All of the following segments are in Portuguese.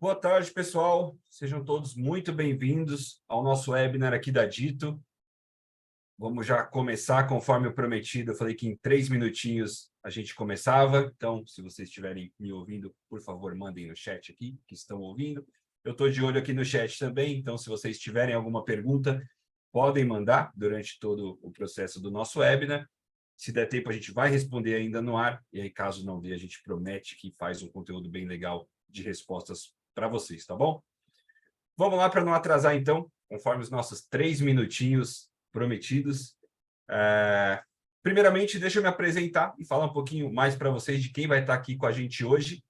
Boa tarde, pessoal. Sejam todos muito bem-vindos ao nosso webinar aqui da Dito. Vamos já começar, conforme eu prometido. Eu falei que em 3 minutinhos a gente começava. Então, se vocês estiverem me ouvindo, por favor, mandem no chat aqui, que estão ouvindo. Eu estou de olho aqui no chat também, então, se vocês tiverem alguma pergunta, podem mandar durante todo o processo do nosso webinar. Se der tempo, a gente vai responder ainda no ar. E aí, caso não dê, a gente promete que faz um conteúdo bem legal de respostas para vocês, tá bom? Vamos lá para não atrasar, então, conforme os nossos 3 minutinhos prometidos. Primeiramente, deixa eu me apresentar e falar um pouquinho mais para vocês de quem vai estar aqui com a gente hoje.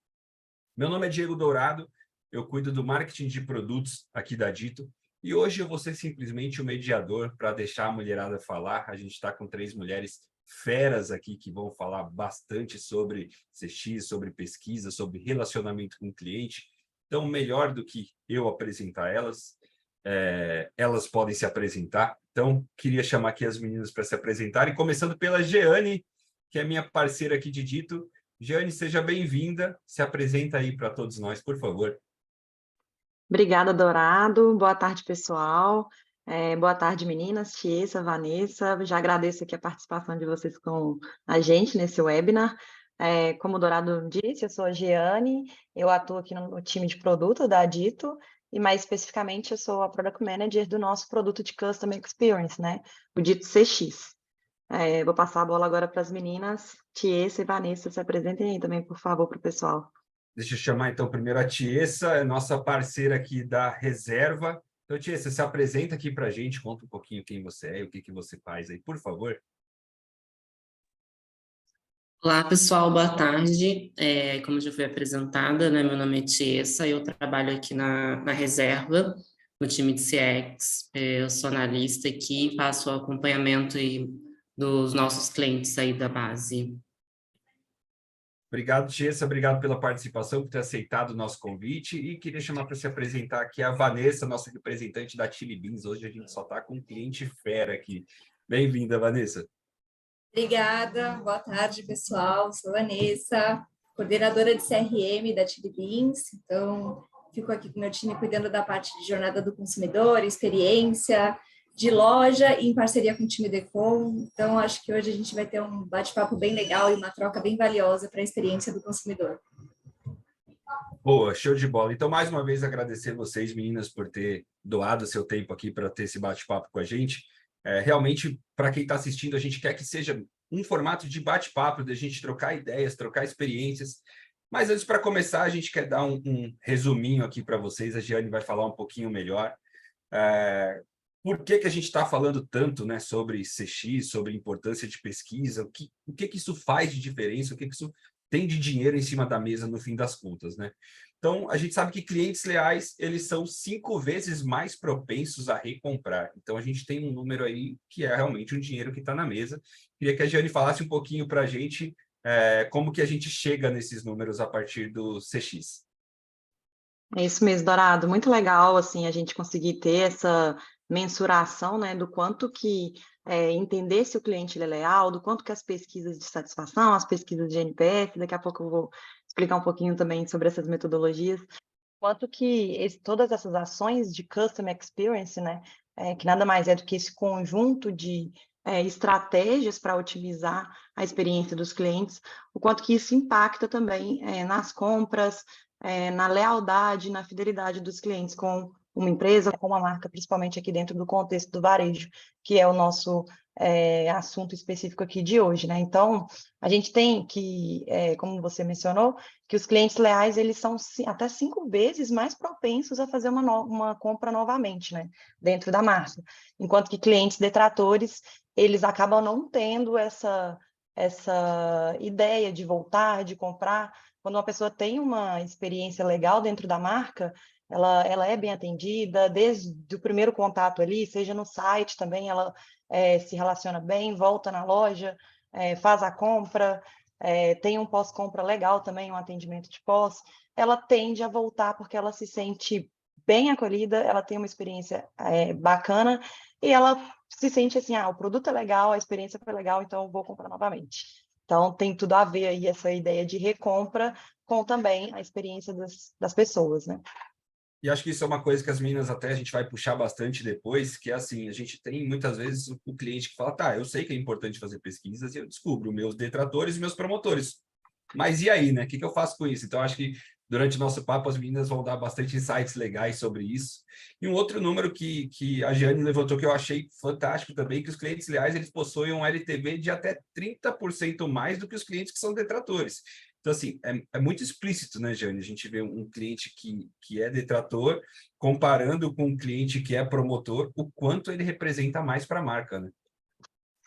Meu nome é Diego Dourado, eu cuido do marketing de produtos aqui da Dito, e hoje eu vou ser simplesmente o mediador para deixar a mulherada falar. A gente está com 3 mulheres feras aqui que vão falar bastante sobre CX, sobre pesquisa, sobre relacionamento com o cliente. Então, melhor do que eu apresentar elas, elas podem se apresentar. Então, queria chamar aqui as meninas para se apresentarem, começando pela Jeane, que é minha parceira aqui de Dito. Jeane, seja bem-vinda. Se apresenta aí para todos nós, por favor. Obrigada, Dourado. Boa tarde, pessoal. Boa tarde, meninas, Tiesa, Vanessa. Já agradeço aqui a participação de vocês com a gente nesse webinar. Como o Dourado disse, eu sou a Giane, eu atuo aqui no time de produto da Dito, e mais especificamente eu sou a Product Manager do nosso produto de Customer Experience, né? O Dito CX. Vou passar a bola agora para as meninas. Tiesa e Vanessa, se apresentem aí também, por favor, para o pessoal. Deixa eu chamar, então, primeiro a Tiesa, é nossa parceira aqui da reserva. Então, Tiesa, se apresenta aqui para a gente, conta um pouquinho quem você é e o que você faz aí, por favor. Olá, pessoal, boa tarde. Como já foi apresentada, né, meu nome é Tiesa, eu trabalho aqui na reserva, no time de CX. Eu sou analista aqui, faço o acompanhamento dos nossos clientes aí da base. Obrigado, Tiesa, obrigado pela participação, por ter aceitado o nosso convite, e queria chamar para se apresentar aqui a Vanessa, nossa representante da Chili Beans. Hoje a gente só está com um cliente fera aqui. Bem-vinda, Vanessa. Obrigada, boa tarde, pessoal. Sou Vanessa, coordenadora de CRM da Chili Beans. Então, fico aqui com o meu time cuidando da parte de jornada do consumidor, experiência, de loja e em parceria com o time Decom. Então, acho que hoje a gente vai ter um bate-papo bem legal e uma troca bem valiosa para a experiência do consumidor. Boa, show de bola. Então, mais uma vez, agradecer vocês, meninas, por ter doado seu tempo aqui para ter esse bate-papo com a gente. Realmente, para quem está assistindo, a gente quer que seja um formato de bate-papo, da gente trocar ideias, trocar experiências. Mas antes, para começar, a gente quer dar um resuminho aqui para vocês. A Giane vai falar um pouquinho melhor. Por que a gente está falando tanto, né, sobre CX, sobre importância de pesquisa, o que isso faz de diferença, o que isso tem de dinheiro em cima da mesa no fim das contas, né? Então, a gente sabe que clientes leais, eles são 5 vezes mais propensos a recomprar. Então, a gente tem um número aí que é realmente um dinheiro que está na mesa. Queria que a Giane falasse um pouquinho para a gente como que a gente chega nesses números a partir do CX. É isso mesmo, Dourado. Muito legal, assim, a gente conseguir ter essa mensuração, né, do quanto que entender se o cliente ele é leal, do quanto que as pesquisas de satisfação, as pesquisas de NPS, daqui a pouco eu vou explicar um pouquinho também sobre essas metodologias, quanto que todas essas ações de Customer Experience, né, que nada mais é do que esse conjunto de estratégias para otimizar a experiência dos clientes, o quanto que isso impacta também nas compras, na lealdade, na fidelidade dos clientes com uma empresa, com uma marca, principalmente aqui dentro do contexto do varejo, que é o nosso assunto específico aqui de hoje, né? Então, a gente tem que, como você mencionou, que os clientes leais, eles são até 5 vezes mais propensos a fazer uma compra novamente, né? Dentro da marca. Enquanto que clientes detratores, eles acabam não tendo essa ideia de voltar, de comprar. Quando uma pessoa tem uma experiência legal dentro da marca, ela é bem atendida, desde o primeiro contato ali, seja no site também, ela se relaciona bem, volta na loja, faz a compra, tem um pós-compra legal também, um atendimento de pós, ela tende a voltar porque ela se sente bem acolhida, ela tem uma experiência bacana e ela se sente assim, o produto é legal, a experiência foi legal, então eu vou comprar novamente. Então, tem tudo a ver aí essa ideia de recompra com também a experiência das pessoas, né? E acho que isso é uma coisa que as meninas até a gente vai puxar bastante depois, que é assim, a gente tem muitas vezes o cliente que fala, tá, eu sei que é importante fazer pesquisas e eu descubro meus detratores e meus promotores. Mas e aí, né? O que eu faço com isso? Então, acho que durante o nosso papo as meninas vão dar bastante insights legais sobre isso. E um outro número que a Giane levantou que eu achei fantástico também, que os clientes leais eles possuem um LTV de até 30% mais do que os clientes que são detratores. Então, assim, é muito explícito, né, Jane? A gente vê um cliente que é detrator comparando com um cliente que é promotor, o quanto ele representa mais para a marca, né?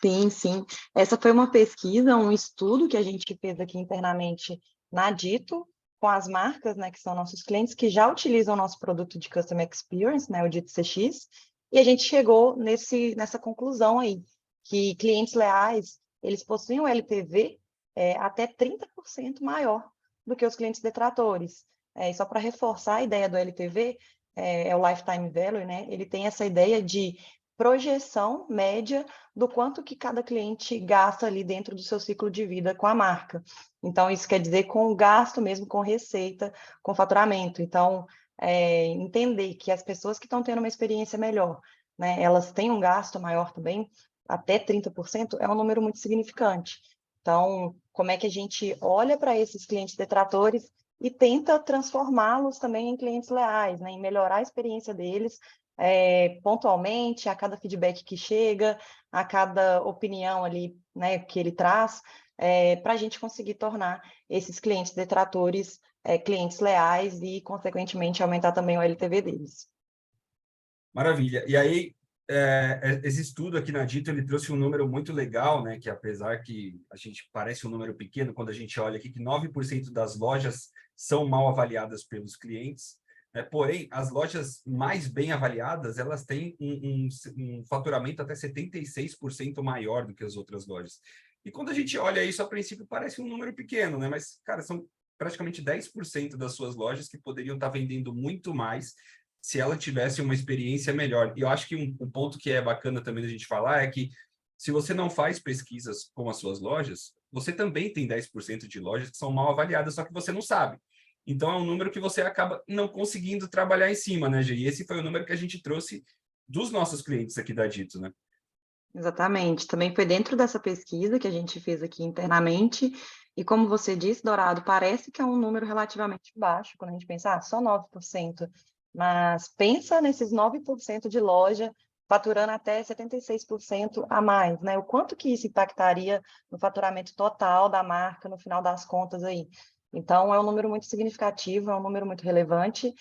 Sim, sim. Essa foi uma pesquisa, um estudo que a gente fez aqui internamente na Dito, com as marcas, né, que são nossos clientes, que já utilizam o nosso produto de Customer Experience, né, o Dito CX, e a gente chegou nessa conclusão aí, que clientes leais, eles possuem um LTV até 30% maior do que os clientes detratores. E só para reforçar a ideia do LTV, é o Lifetime Value, né, ele tem essa ideia de projeção média do quanto que cada cliente gasta ali dentro do seu ciclo de vida com a marca. Então, isso quer dizer com o gasto mesmo, com receita, com faturamento. Então, entender que as pessoas que estão tendo uma experiência melhor, né, elas têm um gasto maior também, até 30%, é um número muito significante. Então, como é que a gente olha para esses clientes detratores e tenta transformá-los também em clientes leais, né, em melhorar a experiência deles, pontualmente, a cada feedback que chega, a cada opinião ali, né, que ele traz, para a gente conseguir tornar esses clientes detratores clientes leais e, consequentemente, aumentar também o LTV deles. Maravilha. E aí, esse estudo aqui na Dito, ele trouxe um número muito legal, né? Que apesar que a gente parece um número pequeno, quando a gente olha aqui que 9% das lojas são mal avaliadas pelos clientes, né? Porém, as lojas mais bem avaliadas, elas têm um faturamento até 76% maior do que as outras lojas. E quando a gente olha isso, a princípio parece um número pequeno, né? Mas, cara, são praticamente 10% das suas lojas que poderiam estar vendendo muito mais se ela tivesse uma experiência melhor. E eu acho que um ponto que é bacana também da gente falar é que se você não faz pesquisas com as suas lojas, você também tem 10% de lojas que são mal avaliadas, só que você não sabe. Então, é um número que você acaba não conseguindo trabalhar em cima, né, Gê? E esse foi o número que a gente trouxe dos nossos clientes aqui da Dito, né? Exatamente. Também foi dentro dessa pesquisa que a gente fez aqui internamente, e como você disse, Dourado, parece que é um número relativamente baixo, quando a gente pensa, só 9%, mas pensa nesses 9% de loja faturando até 76% a mais, né? O quanto que isso impactaria no faturamento total da marca no final das contas aí. Então, é um número muito significativo, é um número muito relevante,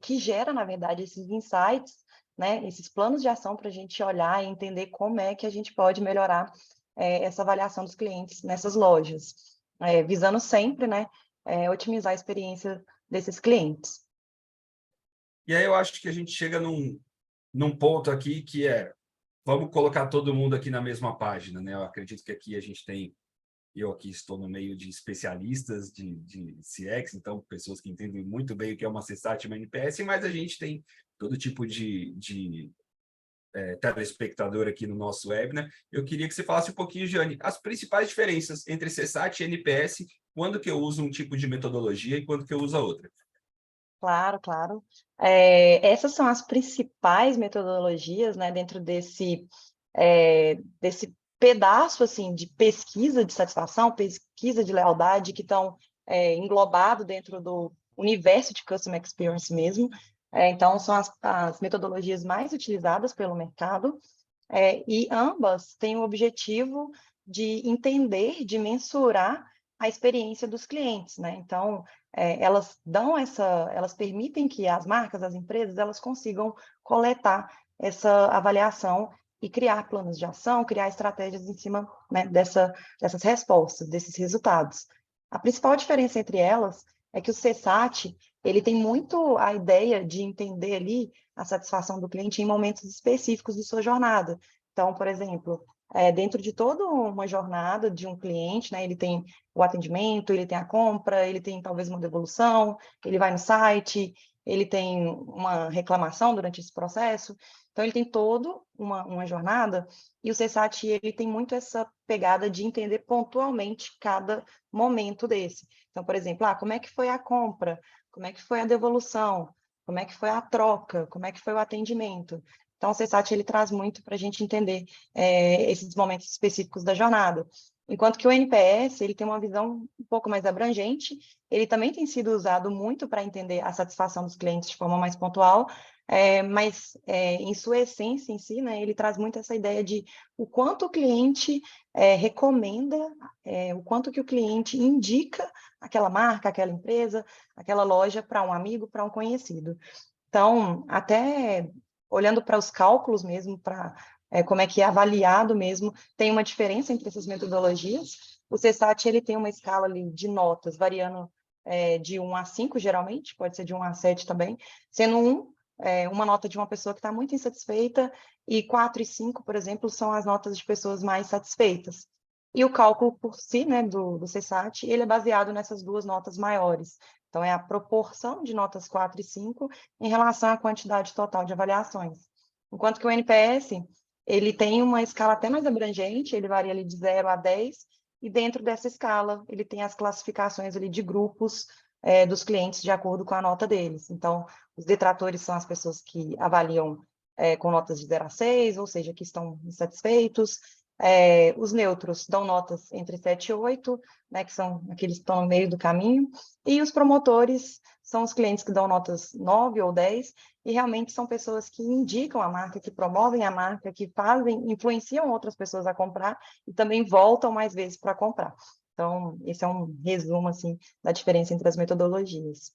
que gera, na verdade, esses insights, né, esses planos de ação para a gente olhar e entender como é que a gente pode melhorar essa avaliação dos clientes nessas lojas, visando sempre, né, otimizar a experiência desses clientes. E aí eu acho que a gente chega num ponto aqui que vamos colocar todo mundo aqui na mesma página, né? Eu acredito que aqui a gente tem eu aqui estou no meio de especialistas de CX, então pessoas que entendem muito bem o que é uma CSAT e uma NPS, mas a gente tem todo tipo de telespectador aqui no nosso webinar. Eu queria que você falasse um pouquinho, Jane, as principais diferenças entre CSAT e NPS, quando que eu uso um tipo de metodologia e quando que eu uso a outra. Claro, claro. Essas são as principais metodologias, né, dentro desse pedaço assim de pesquisa de satisfação, pesquisa de lealdade, que estão englobado dentro do universo de Customer Experience mesmo. Então, são as metodologias mais utilizadas pelo mercado, e ambas têm o objetivo de entender, de mensurar a experiência dos clientes, né? Então, elas permitem que as marcas, as empresas, elas consigam coletar essa avaliação e criar planos de ação, criar estratégias em cima, né, dessas respostas, desses resultados. A principal diferença entre elas é que o CSAT, ele tem muito a ideia de entender ali a satisfação do cliente em momentos específicos de sua jornada. Então, por exemplo, dentro de toda uma jornada de um cliente, né, ele tem o atendimento, ele tem a compra, ele tem talvez uma devolução, ele vai no site, ele tem uma reclamação durante esse processo. Então, ele tem toda uma jornada, e o CSAT ele tem muito essa pegada de entender pontualmente cada momento desse. Então, por exemplo, como é que foi a compra? Como é que foi a devolução? Como é que foi a troca? Como é que foi o atendimento? Então, o CSAT ele traz muito para a gente entender esses momentos específicos da jornada. Enquanto que o NPS ele tem uma visão um pouco mais abrangente, ele também tem sido usado muito para entender a satisfação dos clientes de forma mais pontual, mas em sua essência em si, né, ele traz muito essa ideia de o quanto o cliente recomenda, o quanto que o cliente indica aquela marca, aquela empresa, aquela loja para um amigo, para um conhecido. Então, até olhando para os cálculos mesmo, para como é que é avaliado mesmo, tem uma diferença entre essas metodologias. O CSAT ele tem uma escala ali de notas, variando de 1 a 5, geralmente, pode ser de 1 a 7 também, sendo 1 uma nota de uma pessoa que está muito insatisfeita, e 4 e 5, por exemplo, são as notas de pessoas mais satisfeitas. E o cálculo por si, né, do CSAT, ele é baseado nessas duas notas maiores. Então, é a proporção de notas 4 e 5 em relação à quantidade total de avaliações. Enquanto que o NPS, ele tem uma escala até mais abrangente, ele varia ali de 0 a 10, e dentro dessa escala, ele tem as classificações ali de grupos dos clientes de acordo com a nota deles. Então, os detratores são as pessoas que avaliam com notas de 0 a 6, ou seja, que estão insatisfeitos. Os neutros dão notas entre 7 e 8, né, que são aqueles que estão no meio do caminho, e os promotores são os clientes que dão notas 9 ou 10, e realmente são pessoas que indicam a marca, que promovem a marca, que influenciam outras pessoas a comprar, e também voltam mais vezes para comprar. Então, esse é um resumo, assim, da diferença entre as metodologias.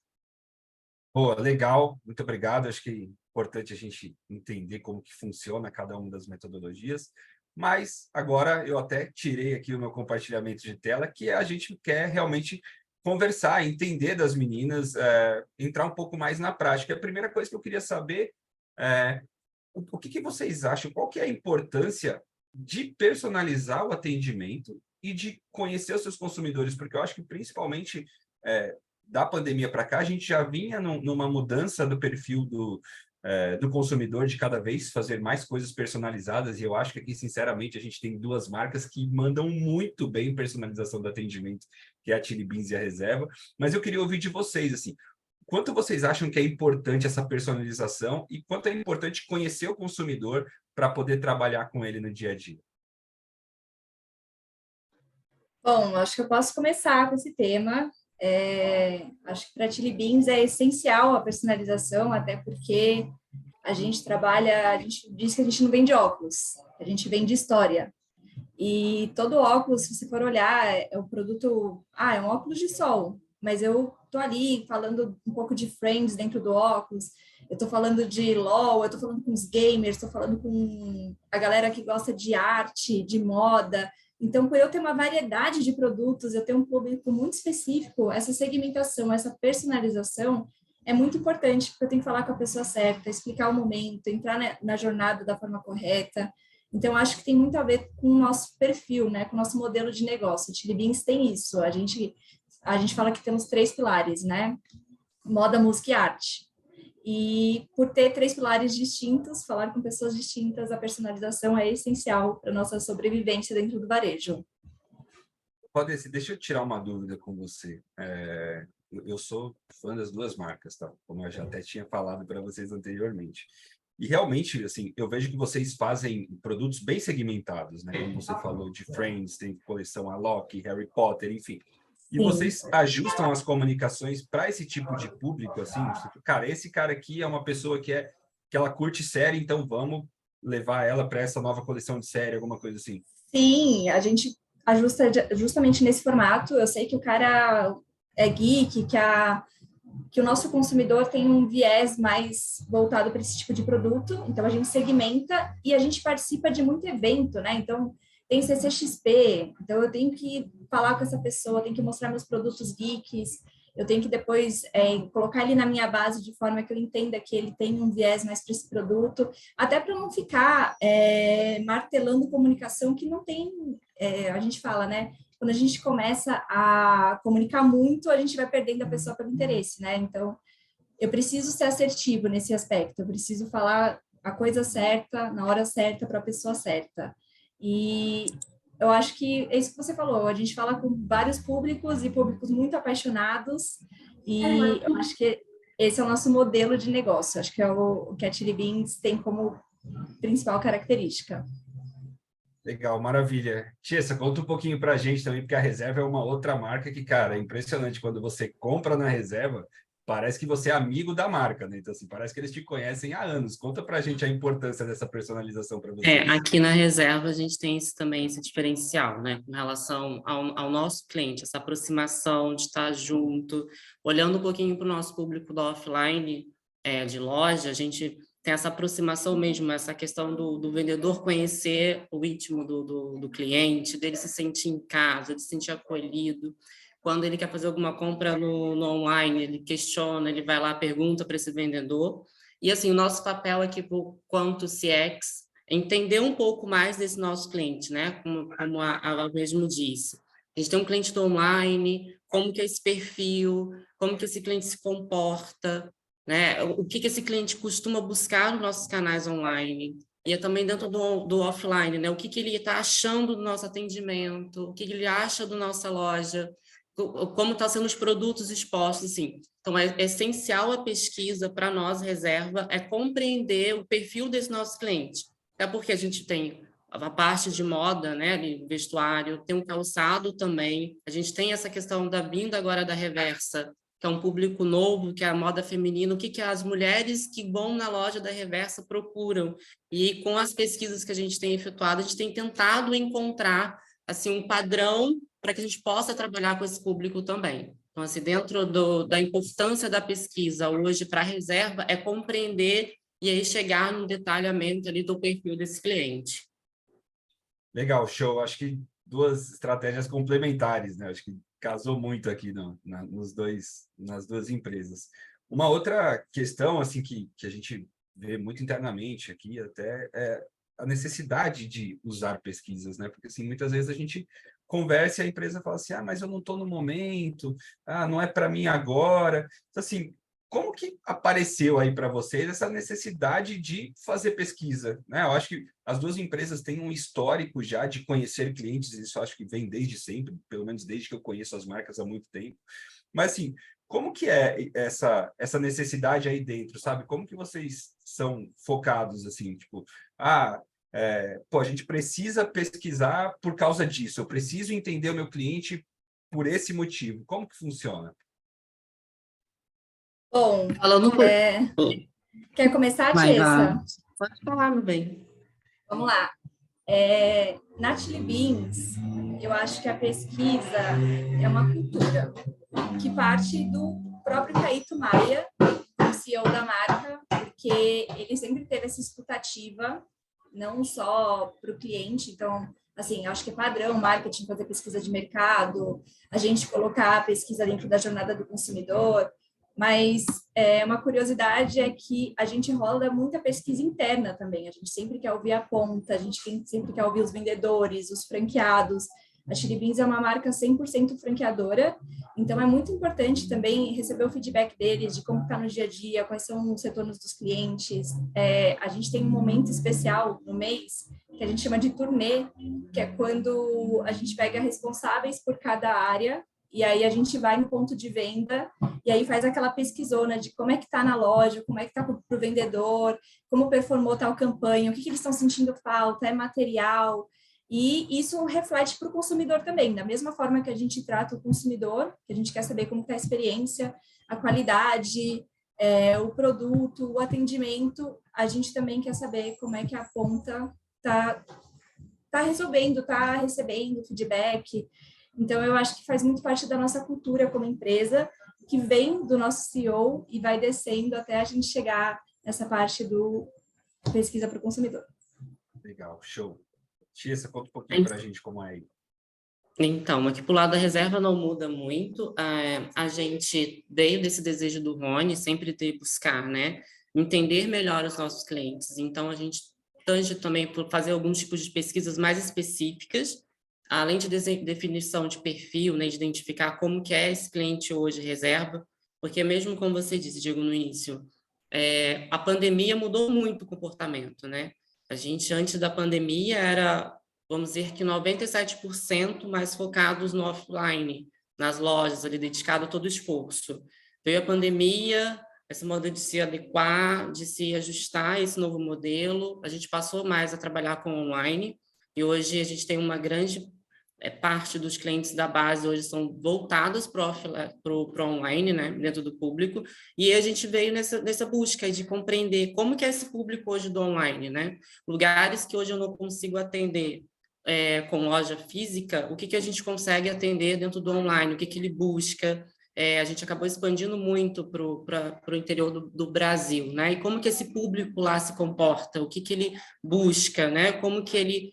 Boa, legal, muito obrigado. Acho que é importante a gente entender como que funciona cada uma das metodologias. Mas agora eu até tirei aqui o meu compartilhamento de tela, que a gente quer realmente conversar, entender das meninas, entrar um pouco mais na prática. A primeira coisa que eu queria saber é o que vocês acham, qual que é a importância de personalizar o atendimento e de conhecer os seus consumidores, porque eu acho que principalmente da pandemia para cá, a gente já vinha numa mudança do perfil do consumidor, de cada vez fazer mais coisas personalizadas, e eu acho que aqui, sinceramente, a gente tem duas marcas que mandam muito bem personalização do atendimento, que é a Chili Beans e a Reserva, mas eu queria ouvir de vocês, assim, quanto vocês acham que é importante essa personalização e quanto é importante conhecer o consumidor para poder trabalhar com ele no dia a dia? Bom, acho que eu posso começar com esse tema. Acho que para a Chili Beans é essencial a personalização, até porque a gente diz que a gente não vende óculos, a gente vende história. E todo óculos, se você for olhar, é um produto, é um óculos de sol, mas eu tô ali falando um pouco de Friends dentro do óculos, eu tô falando de LOL, eu tô falando com os gamers, tô falando com a galera que gosta de arte, de moda. Então, por eu ter uma variedade de produtos, eu tenho um público muito específico, essa segmentação, essa personalização é muito importante, porque eu tenho que falar com a pessoa certa, explicar o momento, entrar na jornada da forma correta. Então, acho que tem muito a ver com o nosso perfil, né? Com o nosso modelo de negócio. A Chili Beans tem isso. A gente fala que temos 3 pilares, né? Moda, música e arte. E por ter 3 pilares distintos, falar com pessoas distintas, a personalização é essencial para a nossa sobrevivência dentro do varejo. Deixa eu tirar uma dúvida com você. Eu sou fã das duas marcas, tá? Como eu já até tinha falado para vocês anteriormente. E realmente, assim, eu vejo que vocês fazem produtos bem segmentados, né? Como você falou de Friends, tem coleção Alok, Harry Potter, enfim. E Sim. vocês ajustam as comunicações para esse tipo de público, assim? Cara, esse cara aqui é uma pessoa que ela curte série, então vamos levar ela para essa nova coleção de série, alguma coisa assim. Sim, a gente ajusta justamente nesse formato. Eu sei que o cara é geek, que o nosso consumidor tem um viés mais voltado para esse tipo de produto, então a gente segmenta e a gente participa de muito evento, né? Então, tem CCXP, então eu tenho que falar com essa pessoa, tenho que mostrar meus produtos geeks, eu tenho que depois colocar ele na minha base de forma que eu entenda que ele tem um viés mais para esse produto, até para não ficar martelando comunicação que não tem, a gente fala, né? Quando a gente começa a comunicar muito, a gente vai perdendo a pessoa pelo interesse, né? Então, eu preciso ser assertivo nesse aspecto, eu preciso falar a coisa certa, na hora certa, para a pessoa certa. E eu acho que é isso que você falou, a gente fala com vários públicos e públicos muito apaixonados, e eu acho que esse é o nosso modelo de negócio, acho que é o que a Chili Beans tem como principal característica. Legal, maravilha. Tiessa, conta um pouquinho para a gente também, porque a Reserva é uma outra marca que, cara, é impressionante. Quando você compra na Reserva, parece que você é amigo da marca, né? Então, assim, parece que eles te conhecem há anos. Conta para a gente a importância dessa personalização para vocês. Aqui na Reserva a gente tem esse diferencial, né, com relação ao nosso cliente, essa aproximação de estar junto, olhando um pouquinho para o nosso público do offline, de loja, a gente tem essa aproximação mesmo, essa questão do vendedor conhecer o íntimo do cliente, dele se sentir em casa, de se sentir acolhido. Quando ele quer fazer alguma compra no online, ele questiona, ele vai lá, pergunta para esse vendedor. E, assim, o nosso papel aqui, quanto CX, é entender um pouco mais desse nosso cliente, né? Como a mesmo disse. A gente tem um cliente do online, como que é esse perfil, como que esse cliente se comporta, né? O que esse cliente costuma buscar nos nossos canais online. E também dentro do offline, né? O que ele está achando do nosso atendimento, o que ele acha da nossa loja, como estão sendo os produtos expostos, assim. Então, é essencial a pesquisa para nós, Reserva, é compreender o perfil desse nosso cliente. É porque a gente tem a parte de moda, né, de vestuário, tem um calçado também, a gente tem essa questão da vinda agora da Reversa, que é um público novo, que é a moda feminina, o que as mulheres que vão na loja da Reversa procuram. E com as pesquisas que a gente tem efetuado, a gente tem tentado encontrar assim, um padrão para que a gente possa trabalhar com esse público também. Então, assim, dentro da importância da pesquisa hoje para a Reserva é compreender e aí chegar no detalhamento ali do perfil desse cliente. Legal, show. Acho que duas estratégias complementares, né? Acho que casou muito aqui nas duas empresas. Uma outra questão, assim, que a gente vê muito internamente aqui até é a necessidade de usar pesquisas, né? Porque, assim, muitas vezes a gente conversa e a empresa fala assim, mas eu não estou no momento, não é para mim agora. Então, assim, como que apareceu aí para vocês essa necessidade de fazer pesquisa, né? Eu acho que as duas empresas têm um histórico já de conhecer clientes, isso acho que vem desde sempre, pelo menos desde que eu conheço as marcas há muito tempo. Mas, assim, como que é essa necessidade aí dentro, sabe? Como que vocês são focados, assim, tipo, a gente precisa pesquisar por causa disso, eu preciso entender o meu cliente por esse motivo. Como que funciona? Bom, Falando quer começar, Vai, Tiessa? Pode falar, meu bem. Vamos lá. Na Chili Beans, eu acho que a pesquisa é uma cultura que parte do próprio Caíto Maia, o CEO da marca, porque ele sempre teve essa escutativa, não só para o cliente, então, assim, acho que é padrão marketing fazer pesquisa de mercado, a gente colocar a pesquisa dentro da jornada do consumidor, mas uma curiosidade é que a gente rola muita pesquisa interna também, a gente sempre quer ouvir a ponta, a gente sempre quer ouvir os vendedores, os franqueados. A Chili Beans é uma marca 100% franqueadora, então é muito importante também receber o feedback deles, de como está no dia a dia, quais são os retornos dos clientes. A gente tem um momento especial no mês, que a gente chama de turnê, que é quando a gente pega responsáveis por cada área, e aí a gente vai no ponto de venda, e aí faz aquela pesquisona de como é que está na loja, como é que está para o vendedor, como performou tal campanha, o que eles estão sentindo falta, é material. E isso reflete para o consumidor também, da mesma forma que a gente trata o consumidor, que a gente quer saber como está a experiência, a qualidade, o produto, o atendimento, a gente também quer saber como é que a ponta está resolvendo, está recebendo feedback. Então, eu acho que faz muito parte da nossa cultura como empresa, que vem do nosso CEO e vai descendo até a gente chegar nessa parte do pesquisa para o consumidor. Legal, show. Tiessa, conta um pouquinho para a gente como é aí. Então, aqui para o lado da Reserva não muda muito. A gente veio desse desejo do Rony, sempre de buscar, né, entender melhor os nossos clientes. Então, a gente tange também por fazer alguns tipos de pesquisas mais específicas, além de definição de perfil, né, de identificar como que é esse cliente hoje Reserva. Porque mesmo como você disse, Diego, no início, a pandemia mudou muito o comportamento, né? A gente, antes da pandemia, era, vamos dizer que 97% mais focados no offline, nas lojas, ali dedicado a todo o esforço. Veio a pandemia, esse modo de se adequar, de se ajustar a esse novo modelo, a gente passou mais a trabalhar com online, e hoje a gente tem uma grande parte dos clientes da base hoje são voltados para o online, né, dentro do público, e a gente veio nessa busca de compreender como que é esse público hoje do online, né? Lugares que hoje eu não consigo atender com loja física, o que a gente consegue atender dentro do online, o que ele busca. A gente acabou expandindo muito para o interior do Brasil, né? E como que esse público lá se comporta, o que ele busca, né? Como que ele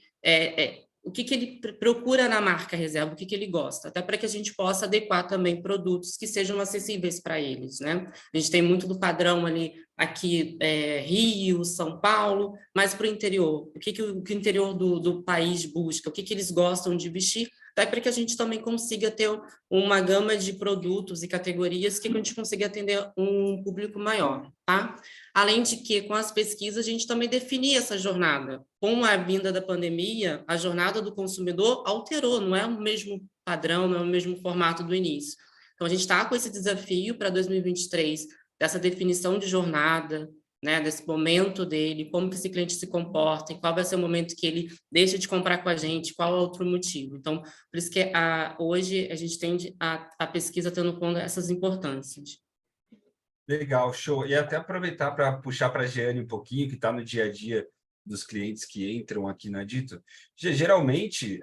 o que ele procura na marca reserva, o que ele gosta, até para que a gente possa adequar também produtos que sejam acessíveis para eles, né? A gente tem muito do padrão ali, aqui, Rio, São Paulo, mas para o interior, o que o interior do país busca, o que eles gostam de vestir, até para que a gente também consiga ter uma gama de produtos e categorias que a gente consiga atender um público maior, tá? Além de que, com as pesquisas, a gente também definia essa jornada. Com a vinda da pandemia, a jornada do consumidor alterou, não é o mesmo padrão, não é o mesmo formato do início. Então, a gente está com esse desafio para 2023, dessa definição de jornada, né, desse momento dele, como que esse cliente se comporta, e qual vai ser o momento que ele deixa de comprar com a gente, qual é o outro motivo. Então, por isso que hoje a gente tende a pesquisa tendo conta essas importâncias. Legal, show. E até aproveitar para puxar para a Jeane um pouquinho, que está no dia a dia dos clientes que entram aqui na Dito. Geralmente,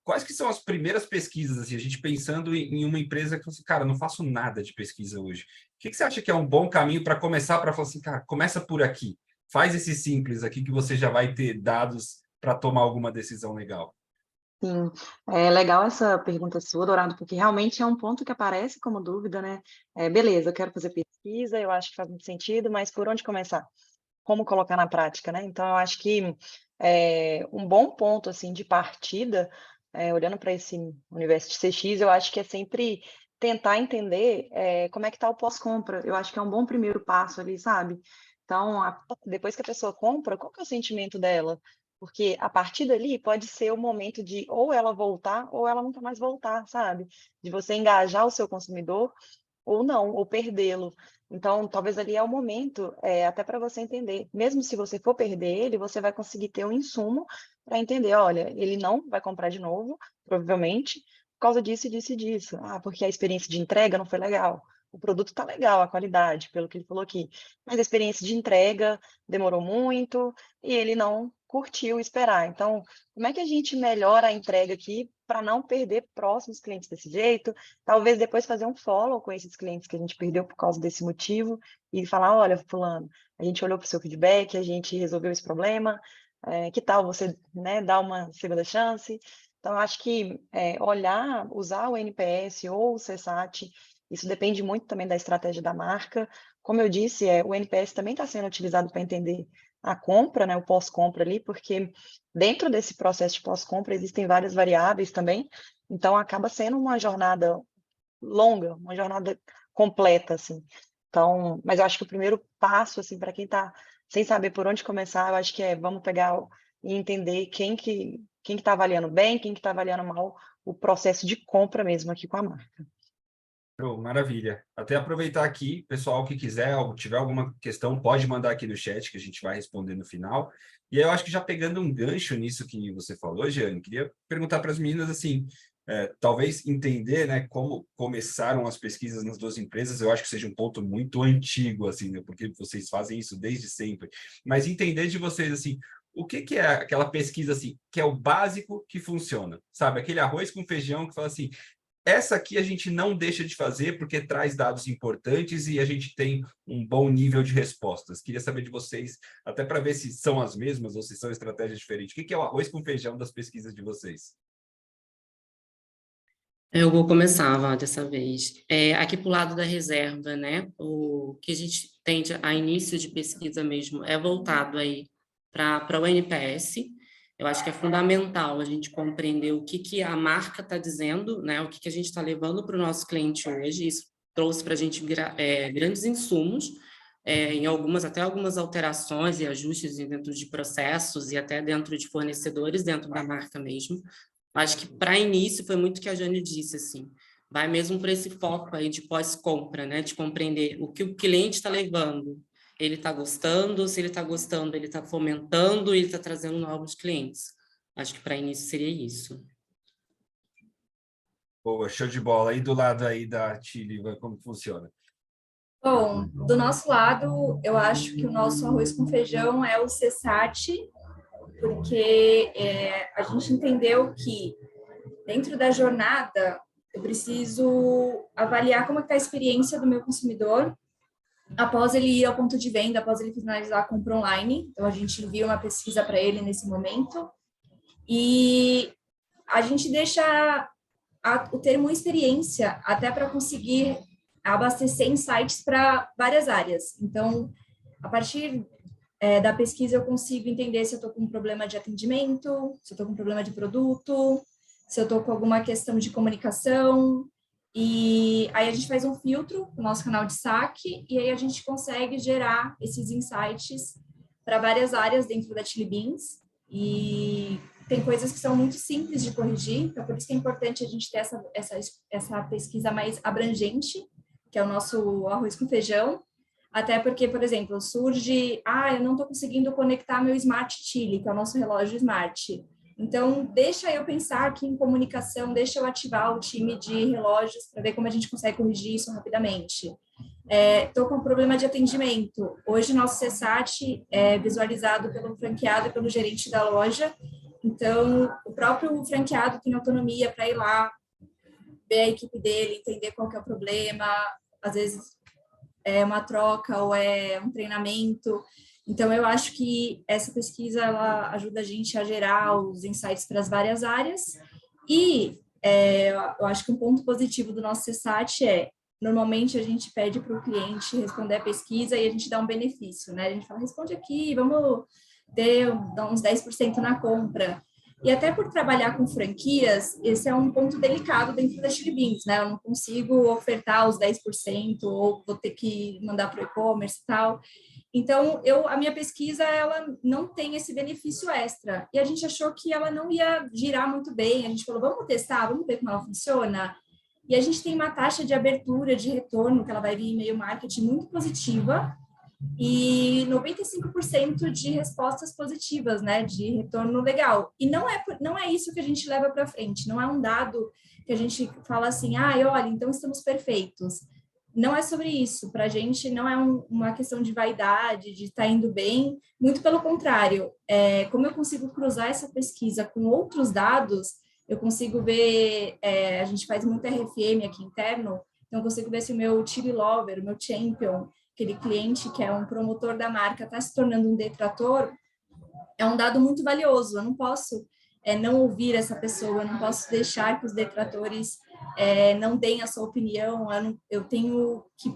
quais que são as primeiras pesquisas, assim, a gente pensando em uma empresa que você, cara, não faço nada de pesquisa hoje. O que você acha que é um bom caminho para começar, para falar assim, cara, começa por aqui, faz esse simples aqui que você já vai ter dados para tomar alguma decisão legal? Sim, é legal essa pergunta sua, Dourado, porque realmente é um ponto que aparece como dúvida, né? Beleza, eu quero fazer pesquisa, eu acho que faz muito sentido, mas por onde começar? Como colocar na prática, né? Então, eu acho que um bom ponto assim de partida, olhando para esse universo de CX, eu acho que é sempre tentar entender como é que está o pós-compra. Eu acho que é um bom primeiro passo ali, sabe? Então, depois que a pessoa compra, qual que é o sentimento dela? Porque a partir dali pode ser o momento de ou ela voltar ou ela nunca mais voltar, sabe? De você engajar o seu consumidor ou não, ou perdê-lo. Então, talvez ali é o momento, até para você entender. Mesmo se você for perder ele, você vai conseguir ter um insumo para entender, olha, ele não vai comprar de novo, provavelmente, por causa disso, disso e disso. Ah, porque a experiência de entrega não foi legal. O produto está legal, a qualidade, pelo que ele falou aqui. Mas a experiência de entrega demorou muito e ele não curtiu esperar. Então, como é que a gente melhora a entrega aqui para não perder próximos clientes desse jeito? Talvez depois fazer um follow com esses clientes que a gente perdeu por causa desse motivo e falar, olha, fulano, a gente olhou para o seu feedback, a gente resolveu esse problema, que tal você, né, dar uma segunda chance? Então, eu acho que olhar, usar o NPS ou o CSAT, isso depende muito também da estratégia da marca. Como eu disse, o NPS também está sendo utilizado para entender a compra, né, o pós-compra ali, porque dentro desse processo de pós-compra existem várias variáveis também, então acaba sendo uma jornada longa, uma jornada completa, assim. Então, mas eu acho que o primeiro passo, assim, para quem está sem saber por onde começar, eu acho que vamos pegar e entender quem que está avaliando bem, quem que está avaliando mal o processo de compra mesmo aqui com a marca. Show, maravilha. Até aproveitar aqui, pessoal que quiser, ou tiver alguma questão, pode mandar aqui no chat que a gente vai responder no final. E aí eu acho que já pegando um gancho nisso que você falou, Jeane, queria perguntar para as meninas assim, talvez entender, né, como começaram as pesquisas nas duas empresas. Eu acho que seja um ponto muito antigo, assim, né, porque vocês fazem isso desde sempre. Mas entender de vocês assim, o que é aquela pesquisa assim, que é o básico que funciona, sabe? Aquele arroz com feijão que fala assim, essa aqui a gente não deixa de fazer porque traz dados importantes e a gente tem um bom nível de respostas. Queria saber de vocês, até para ver se são as mesmas ou se são estratégias diferentes. O que é o arroz com feijão das pesquisas de vocês? Eu vou começar, Vá, dessa vez. Aqui para o lado da reserva, né? O que a gente tende a início de pesquisa mesmo é voltado aí para o NPS. Eu acho que é fundamental a gente compreender o que a marca está dizendo, né? O que a gente está levando para o nosso cliente hoje. Isso trouxe para a gente grandes insumos, até algumas alterações e ajustes dentro de processos e até dentro de fornecedores, dentro da marca mesmo. Acho que, para início, foi muito o que a Jane disse, assim, vai mesmo para esse foco aí de pós-compra, né, de compreender o que o cliente está levando. Ele está gostando, se ele está gostando, ele está fomentando e ele está trazendo novos clientes. Acho que, para início, seria isso. Boa, show de bola. Aí do lado aí da Chile, como funciona? Bom, do nosso lado, eu acho que o nosso arroz com feijão é o CSAT, porque a gente entendeu que dentro da jornada eu preciso avaliar como está a experiência do meu consumidor após ele ir ao ponto de venda, após ele finalizar a compra online. Então, a gente envia uma pesquisa para ele nesse momento e a gente deixa o termo experiência até para conseguir abastecer insights para várias áreas. Então, a partir da pesquisa, eu consigo entender se eu estou com um problema de atendimento, se eu estou com um problema de produto, se eu estou com alguma questão de comunicação. E aí a gente faz um filtro no nosso canal de saque e aí a gente consegue gerar esses insights para várias áreas dentro da Chili Beans. E tem coisas que são muito simples de corrigir, então por isso que é importante a gente ter essa pesquisa mais abrangente, que é o nosso arroz com feijão. Até porque, por exemplo, surge, eu não estou conseguindo conectar meu Smart Chili, que é o nosso relógio Smart. Então, deixa eu pensar aqui em comunicação, deixa eu ativar o time de relógios para ver como a gente consegue corrigir isso rapidamente. Estou com um problema de atendimento. Hoje, nosso CSAT é visualizado pelo franqueado e pelo gerente da loja. Então, o próprio franqueado tem autonomia para ir lá, ver a equipe dele, entender qual que é o problema. Às vezes, é uma troca ou é um treinamento. Então, eu acho que essa pesquisa ela ajuda a gente a gerar os insights para as várias áreas. E eu acho que um ponto positivo do nosso CSAT normalmente a gente pede para o cliente responder a pesquisa e a gente dá um benefício, né? A gente fala, responde aqui, vamos dar uns 10% na compra. E até por trabalhar com franquias, esse é um ponto delicado dentro da Chili Beans, né? Eu não consigo ofertar os 10% ou vou ter que mandar para o e-commerce e tal. Então, a minha pesquisa, ela não tem esse benefício extra. E a gente achou que ela não ia girar muito bem. A gente falou, vamos testar, vamos ver como ela funciona. E a gente tem uma taxa de abertura, de retorno, que ela vai vir em e-mail marketing muito positiva. E 95% de respostas positivas, né, de retorno legal. E não é isso que a gente leva para frente, não é um dado que a gente fala assim, olha, então estamos perfeitos. Não é sobre isso, para a gente não é uma questão de vaidade, de estar indo bem, muito pelo contrário. Como eu consigo cruzar essa pesquisa com outros dados, eu consigo ver, a gente faz muito RFM aqui interno, então eu consigo ver se o meu Chili Lover, o meu Champion, aquele cliente que é um promotor da marca está se tornando um detrator, é um dado muito valioso. Eu não posso não ouvir essa pessoa, eu não posso deixar que os detratores não deem a sua opinião, eu tenho que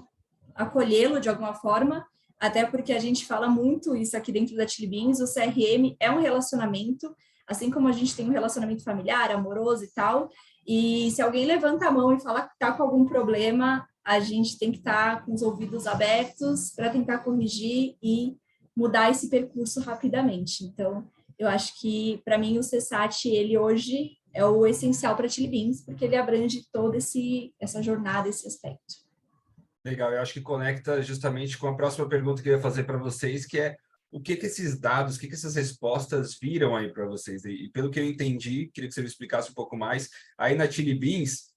acolhê-lo de alguma forma, até porque a gente fala muito isso aqui dentro da Chili Beans, o CRM é um relacionamento, assim como a gente tem um relacionamento familiar, amoroso e tal, e se alguém levanta a mão e fala que está com algum problema, a gente tem que estar com os ouvidos abertos para tentar corrigir e mudar esse percurso rapidamente. Então, eu acho que, para mim, o CSAT, ele hoje é o essencial para a Chili Beans, porque ele abrange toda essa jornada, esse aspecto. Legal, eu acho que conecta justamente com a próxima pergunta que eu ia fazer para vocês, que é o que esses dados, o que essas respostas viram aí para vocês? E pelo que eu entendi, queria que você me explicasse um pouco mais, aí na Chili Beans,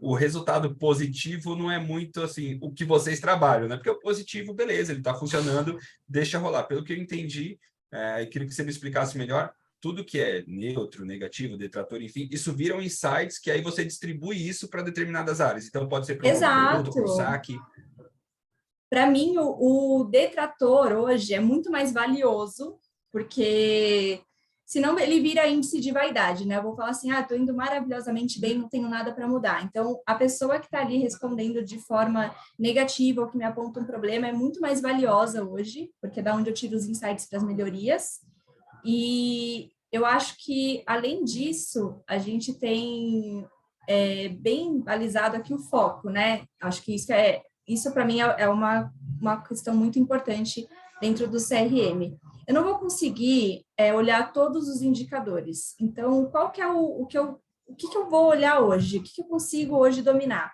o resultado positivo não é muito assim o que vocês trabalham, né? Porque o positivo, beleza, ele está funcionando, deixa rolar. Pelo que eu entendi, eu queria que você me explicasse melhor, tudo que é neutro, negativo, detrator, enfim, isso viram insights que aí você distribui isso para determinadas áreas. Então, pode ser para um produto, para o saque. Para mim, o detrator hoje é muito mais valioso, porque senão ele vira índice de vaidade, né? Eu vou falar assim, estou indo maravilhosamente bem, não tenho nada para mudar. Então, a pessoa que está ali respondendo de forma negativa ou que me aponta um problema é muito mais valiosa hoje, porque é da onde eu tiro os insights para as melhorias. E eu acho que, além disso, a gente tem bem balizado aqui o foco, né? Acho que isso para mim é uma questão muito importante dentro do CRM. Eu não vou conseguir olhar todos os indicadores. Então, qual que é o que eu vou olhar hoje? O que eu consigo hoje dominar?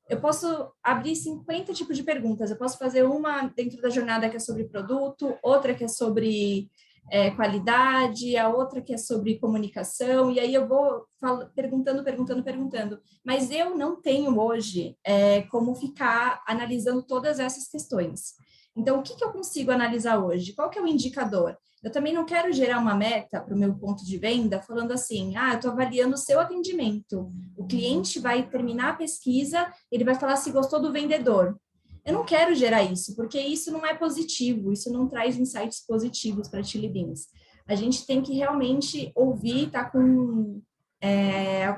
Eu posso abrir 50 tipos de perguntas. Eu posso fazer uma dentro da jornada que é sobre produto, outra que é sobre qualidade, a outra que é sobre comunicação, e aí eu vou perguntando. Mas eu não tenho hoje como ficar analisando todas essas questões. Então, o que eu consigo analisar hoje? Qual que é o indicador? Eu também não quero gerar uma meta para o meu ponto de venda falando assim, eu estou avaliando o seu atendimento. O cliente vai terminar a pesquisa, ele vai falar se gostou do vendedor. Eu não quero gerar isso, porque isso não é positivo, isso não traz insights positivos para a Chili Beans. A gente tem que realmente ouvir, tá com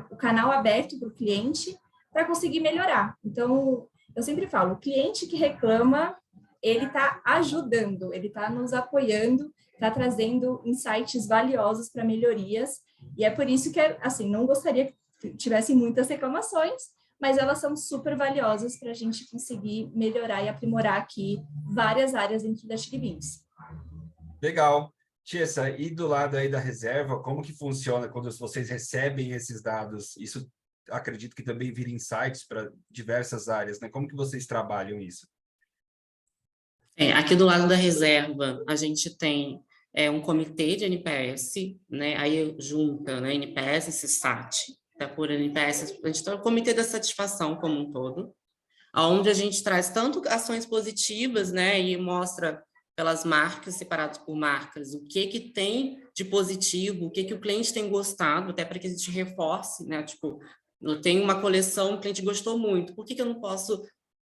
o canal aberto para o cliente para conseguir melhorar. Então, eu sempre falo, o cliente que reclama, ele está ajudando, ele está nos apoiando, está trazendo insights valiosos para melhorias, e é por isso que, assim, não gostaria que tivesse muitas reclamações, mas elas são super valiosas para a gente conseguir melhorar e aprimorar aqui várias áreas dentro da Chili Beans. Legal. Tiessa, e do lado aí da reserva, como que funciona quando vocês recebem esses dados? Isso, acredito que também vira insights para diversas áreas, né? Como que vocês trabalham isso? Aqui do lado da reserva, a gente tem um comitê de NPS, né? Aí junta, né, NPS e CSAT. Por NPS, a gente tem o comitê da satisfação como um todo, onde a gente traz tanto ações positivas, né, e mostra pelas marcas, separadas por marcas, o que tem de positivo, o que o cliente tem gostado, até para que a gente reforce, né, tipo, eu tenho uma coleção, o cliente gostou muito, por que eu não posso,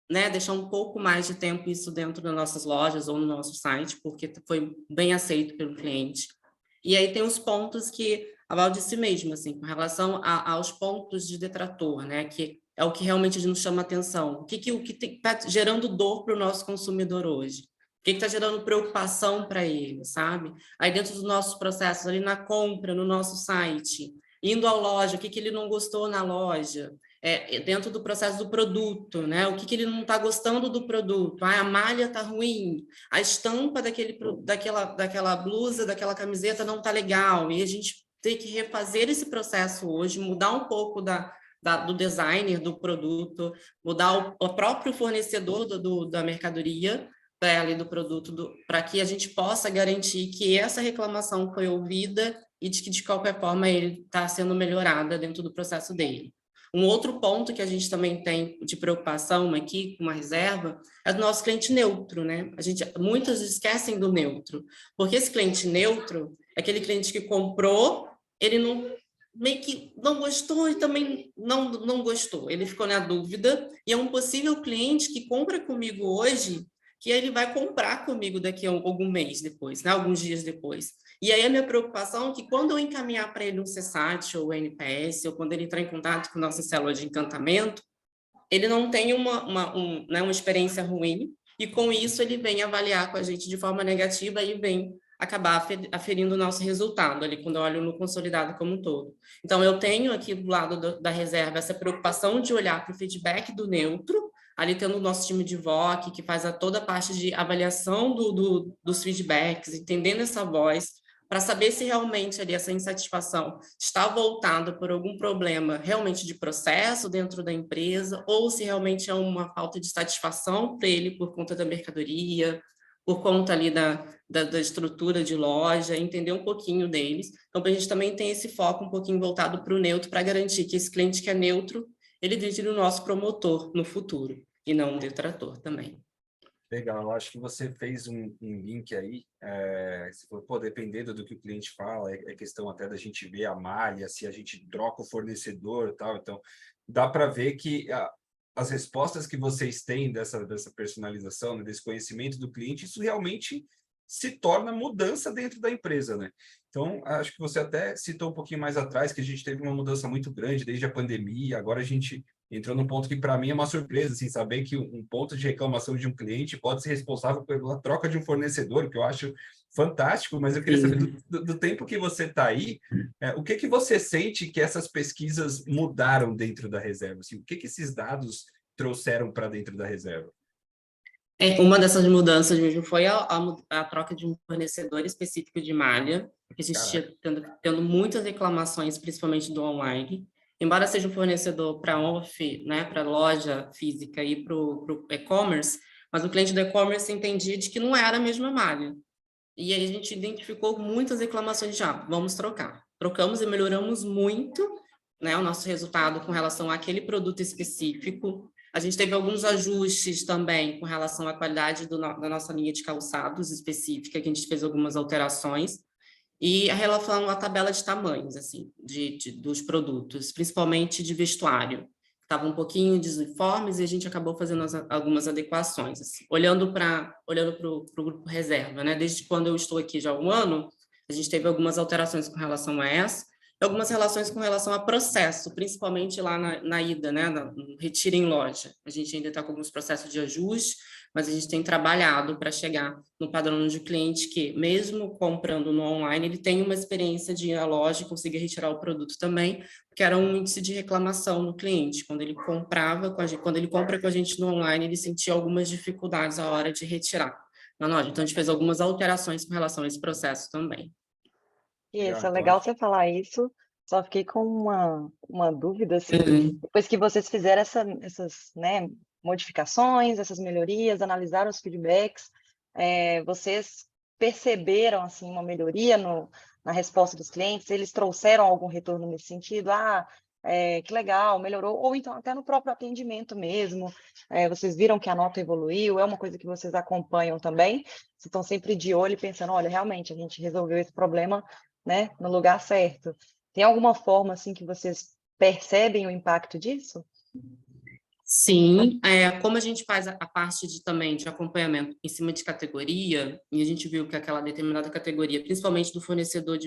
né, deixar um pouco mais de tempo isso dentro das nossas lojas ou no nosso site, porque foi bem aceito pelo cliente. E aí tem os pontos que a Val disse mesmo, assim, com relação aos pontos de detrator, né, que é o que realmente nos chama atenção. O que está gerando dor para o nosso consumidor hoje? O que está gerando preocupação para ele, sabe? Aí dentro dos nossos processos, ali na compra, no nosso site, indo à loja, o que ele não gostou na loja, dentro do processo do produto, né? O que ele não está gostando do produto? A malha está ruim, a estampa daquela blusa, daquela camiseta não está legal, e a gente tem que refazer esse processo hoje, mudar um pouco do designer do produto, mudar o próprio fornecedor da mercadoria, ali do produto, para que a gente possa garantir que essa reclamação foi ouvida e de que, de qualquer forma, ele está sendo melhorada dentro do processo dele. Um outro ponto que a gente também tem de preocupação aqui, com uma reserva, é do nosso cliente neutro, né? Muitos esquecem do neutro, porque esse cliente neutro é aquele cliente que comprou, ele meio que não gostou e também não gostou, ele ficou na dúvida, e é um possível cliente que compra comigo hoje, que ele vai comprar comigo daqui a algum mês depois, né? Alguns dias depois. E aí a minha preocupação é que quando eu encaminhar para ele um CSAT ou NPS, ou quando ele entrar em contato com nossa célula de encantamento, ele não tem uma experiência ruim, e com isso ele vem avaliar com a gente de forma negativa e vem acabar aferindo o nosso resultado ali, quando eu olho no consolidado como um todo. Então, eu tenho aqui do lado da reserva essa preocupação de olhar para o feedback do neutro, ali tendo o nosso time de VOC, que faz toda a parte de avaliação dos feedbacks, entendendo essa voz, para saber se realmente ali essa insatisfação está voltada por algum problema realmente de processo dentro da empresa, ou se realmente é uma falta de satisfação para ele por conta da mercadoria, por conta ali da estrutura de loja, entender um pouquinho deles. Então, a gente também tem esse foco um pouquinho voltado para o neutro, para garantir que esse cliente que é neutro, ele vire o nosso promotor no futuro, e não um detrator também. Legal, acho que você fez um link aí, se for, dependendo do que o cliente fala, é questão até da gente ver a malha, se a gente troca o fornecedor e tal, então dá para ver que as respostas que vocês têm dessa personalização, né, desse conhecimento do cliente, isso realmente se torna mudança dentro da empresa, né? Então, acho que você até citou um pouquinho mais atrás que a gente teve uma mudança muito grande desde a pandemia, agora a gente entrou num ponto que para mim é uma surpresa, assim, saber que um ponto de reclamação de um cliente pode ser responsável pela troca de um fornecedor, que eu acho fantástico, mas eu queria saber do tempo que você está aí, o que você sente que essas pesquisas mudaram dentro da reserva? Assim, o que esses dados trouxeram para dentro da reserva? Uma dessas mudanças mesmo foi a troca de um fornecedor específico de malha, porque a gente tinha tendo muitas reclamações, principalmente do online. Embora seja um fornecedor para off, né, para loja física e para o e-commerce, mas o cliente do e-commerce entendia de que não era a mesma malha. E aí a gente identificou muitas reclamações de, vamos trocar. Trocamos e melhoramos muito, né, o nosso resultado com relação àquele produto específico. A gente teve alguns ajustes também com relação à qualidade da nossa linha de calçados específica, que a gente fez algumas alterações. E a relação à tabela de tamanhos, assim, dos produtos, principalmente de vestuário. Estavam um pouquinho desuniformes e a gente acabou fazendo algumas adequações. Assim. Olhando para o grupo reserva, né? Desde quando eu estou aqui já há um ano, a gente teve algumas alterações com relação a essa, e algumas relações com relação a processo, principalmente lá na ida, né? No retiro em loja. A gente ainda está com alguns processos de ajuste, mas a gente tem trabalhado para chegar no padrão de cliente que, mesmo comprando no online, ele tem uma experiência de ir à loja e conseguir retirar o produto também, porque era um índice de reclamação no cliente. Quando ele comprava com a gente, quando ele compra com a gente no online, ele sentia algumas dificuldades à hora de retirar na loja. Então, a gente fez algumas alterações com relação a esse processo também. Isso, é legal você falar isso. Só fiquei com uma dúvida, assim, depois que vocês fizeram essas, né, modificações, essas melhorias, analisaram os feedbacks, vocês perceberam, assim, uma melhoria na resposta dos clientes? Eles trouxeram algum retorno nesse sentido? Que legal, melhorou, ou então até no próprio atendimento mesmo, vocês viram que a nota evoluiu, é uma coisa que vocês acompanham também? Vocês estão sempre de olho e pensando, olha, realmente, a gente resolveu esse problema, né, no lugar certo. Tem alguma forma, assim, que vocês percebem o impacto disso? Sim, como a gente faz a parte também de acompanhamento em cima de categoria, e a gente viu que aquela determinada categoria, principalmente do fornecedor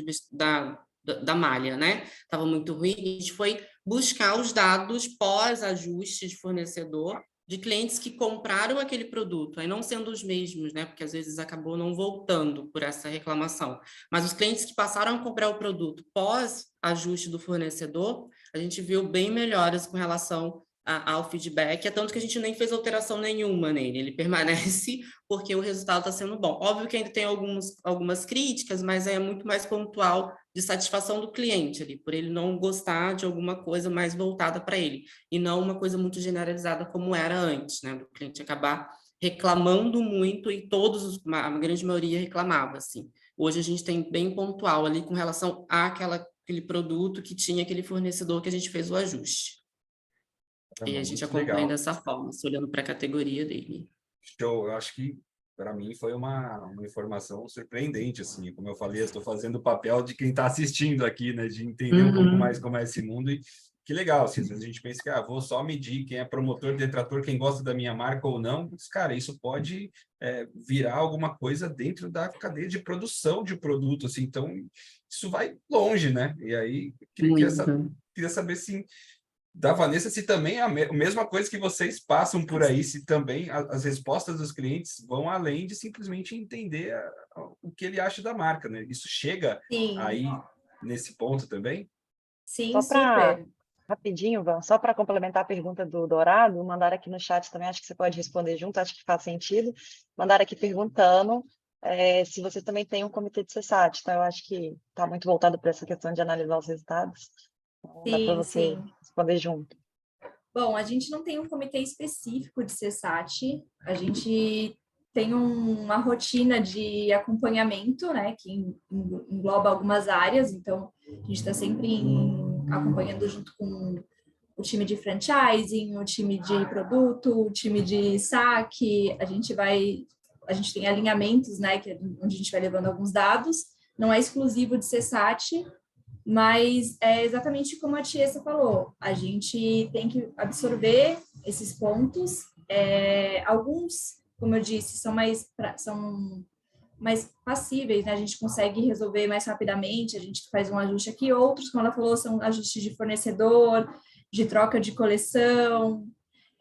da malha, né, estava muito ruim, a gente foi buscar os dados pós-ajuste de fornecedor de clientes que compraram aquele produto, aí não sendo os mesmos, né, porque às vezes acabou não voltando por essa reclamação, mas os clientes que passaram a comprar o produto pós-ajuste do fornecedor, a gente viu bem melhoras com relação ao feedback, é tanto que a gente nem fez alteração nenhuma nele, ele permanece porque o resultado está sendo bom. Óbvio que ainda tem algumas críticas, mas é muito mais pontual de satisfação do cliente ali, por ele não gostar de alguma coisa mais voltada para ele, e não uma coisa muito generalizada como era antes, né, do cliente acabar reclamando muito e a grande maioria reclamava, assim. Hoje a gente tem bem pontual ali com relação àquele produto que tinha aquele fornecedor que a gente fez o ajuste. E a gente acompanha dessa forma, olhando para a categoria dele. Show, eu acho que para mim foi uma informação surpreendente, assim, como eu falei, eu estou fazendo o papel de quem está assistindo aqui, né, de entender um pouco mais como é esse mundo, e que legal, assim, às vezes a gente pensa que vou só medir quem é promotor, detrator, quem gosta da minha marca ou não, mas, cara, isso pode virar alguma coisa dentro da cadeia de produção de produto, assim, então isso vai longe, né, e aí queria saber se da Vanessa, se também é a mesma coisa que vocês passam por aí, se também as respostas dos clientes vão além de simplesmente entender o que ele acha da marca, né? Isso chega aí nesse ponto também? Sim, super. Rapidinho, Van, só para complementar a pergunta do Dourado, mandaram aqui no chat também, acho que você pode responder junto, acho que faz sentido. Mandaram aqui perguntando se você também tem um comitê de CSAT, então eu acho que está muito voltado para essa questão de analisar os resultados. Então, dá para você responder junto. Bom, a gente não tem um comitê específico de CSAT, a gente tem uma rotina de acompanhamento, né, que engloba algumas áreas, então a gente está sempre acompanhando junto com o time de franchising, o time de produto, o time de saque, a gente tem alinhamentos, né, onde a gente vai levando alguns dados, não é exclusivo de CSAT, mas é exatamente como a Tiesa falou, a gente tem que absorver esses pontos, alguns, como eu disse, são mais passíveis, né? A gente consegue resolver mais rapidamente, a gente faz um ajuste aqui, outros, como ela falou, são ajustes de fornecedor, de troca de coleção,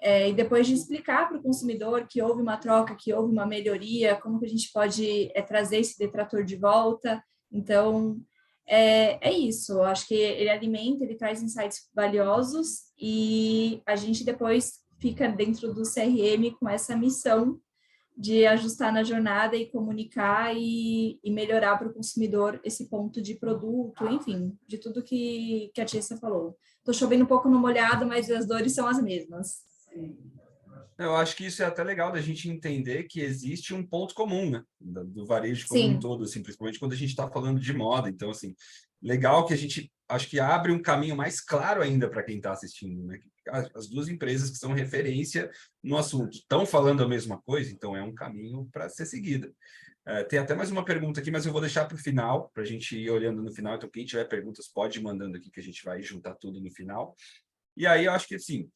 e depois de explicar para o consumidor que houve uma troca, que houve uma melhoria, como que a gente pode trazer esse detrator de volta. Então, é isso. Eu acho que ele alimenta, ele traz insights valiosos e a gente depois fica dentro do CRM com essa missão de ajustar na jornada e comunicar e melhorar para o consumidor esse ponto de produto, enfim, de tudo que a Tiesa falou. Estou chovendo um pouco no molhado, mas as dores são as mesmas. Eu acho que isso é até legal da gente entender que existe um ponto comum, né? Do varejo como Sim. um todo, assim, principalmente quando a gente está falando de moda. Então, assim, legal que a gente, acho que abre um caminho mais claro ainda para quem está assistindo, né? As duas empresas que são referência no assunto estão falando a mesma coisa, então é um caminho para ser seguido. Tem até mais uma pergunta aqui, mas eu vou deixar para o final, para a gente ir olhando no final. Então, quem tiver perguntas, pode ir mandando aqui, que a gente vai juntar tudo no final. E aí, eu acho que, assim,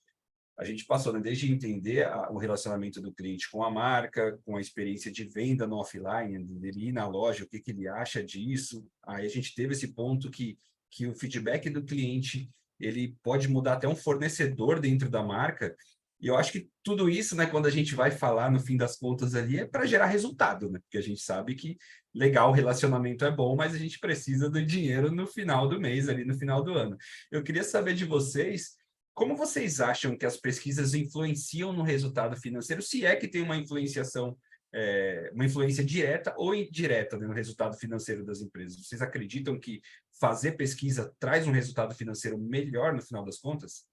a gente passou, né, desde entender o relacionamento do cliente com a marca, com a experiência de venda no offline, dele ir na loja, o que ele acha disso. Aí a gente teve esse ponto que o feedback do cliente ele pode mudar até um fornecedor dentro da marca. E eu acho que tudo isso, né, quando a gente vai falar no fim das contas ali, é para gerar resultado, né? Porque a gente sabe que legal, o relacionamento é bom, mas a gente precisa do dinheiro no final do mês, ali no final do ano. Eu queria saber de vocês. Como vocês acham que as pesquisas influenciam no resultado financeiro, se é que tem uma influenciação, uma influência direta ou indireta, né, no resultado financeiro das empresas? Vocês acreditam que fazer pesquisa traz um resultado financeiro melhor no final das contas?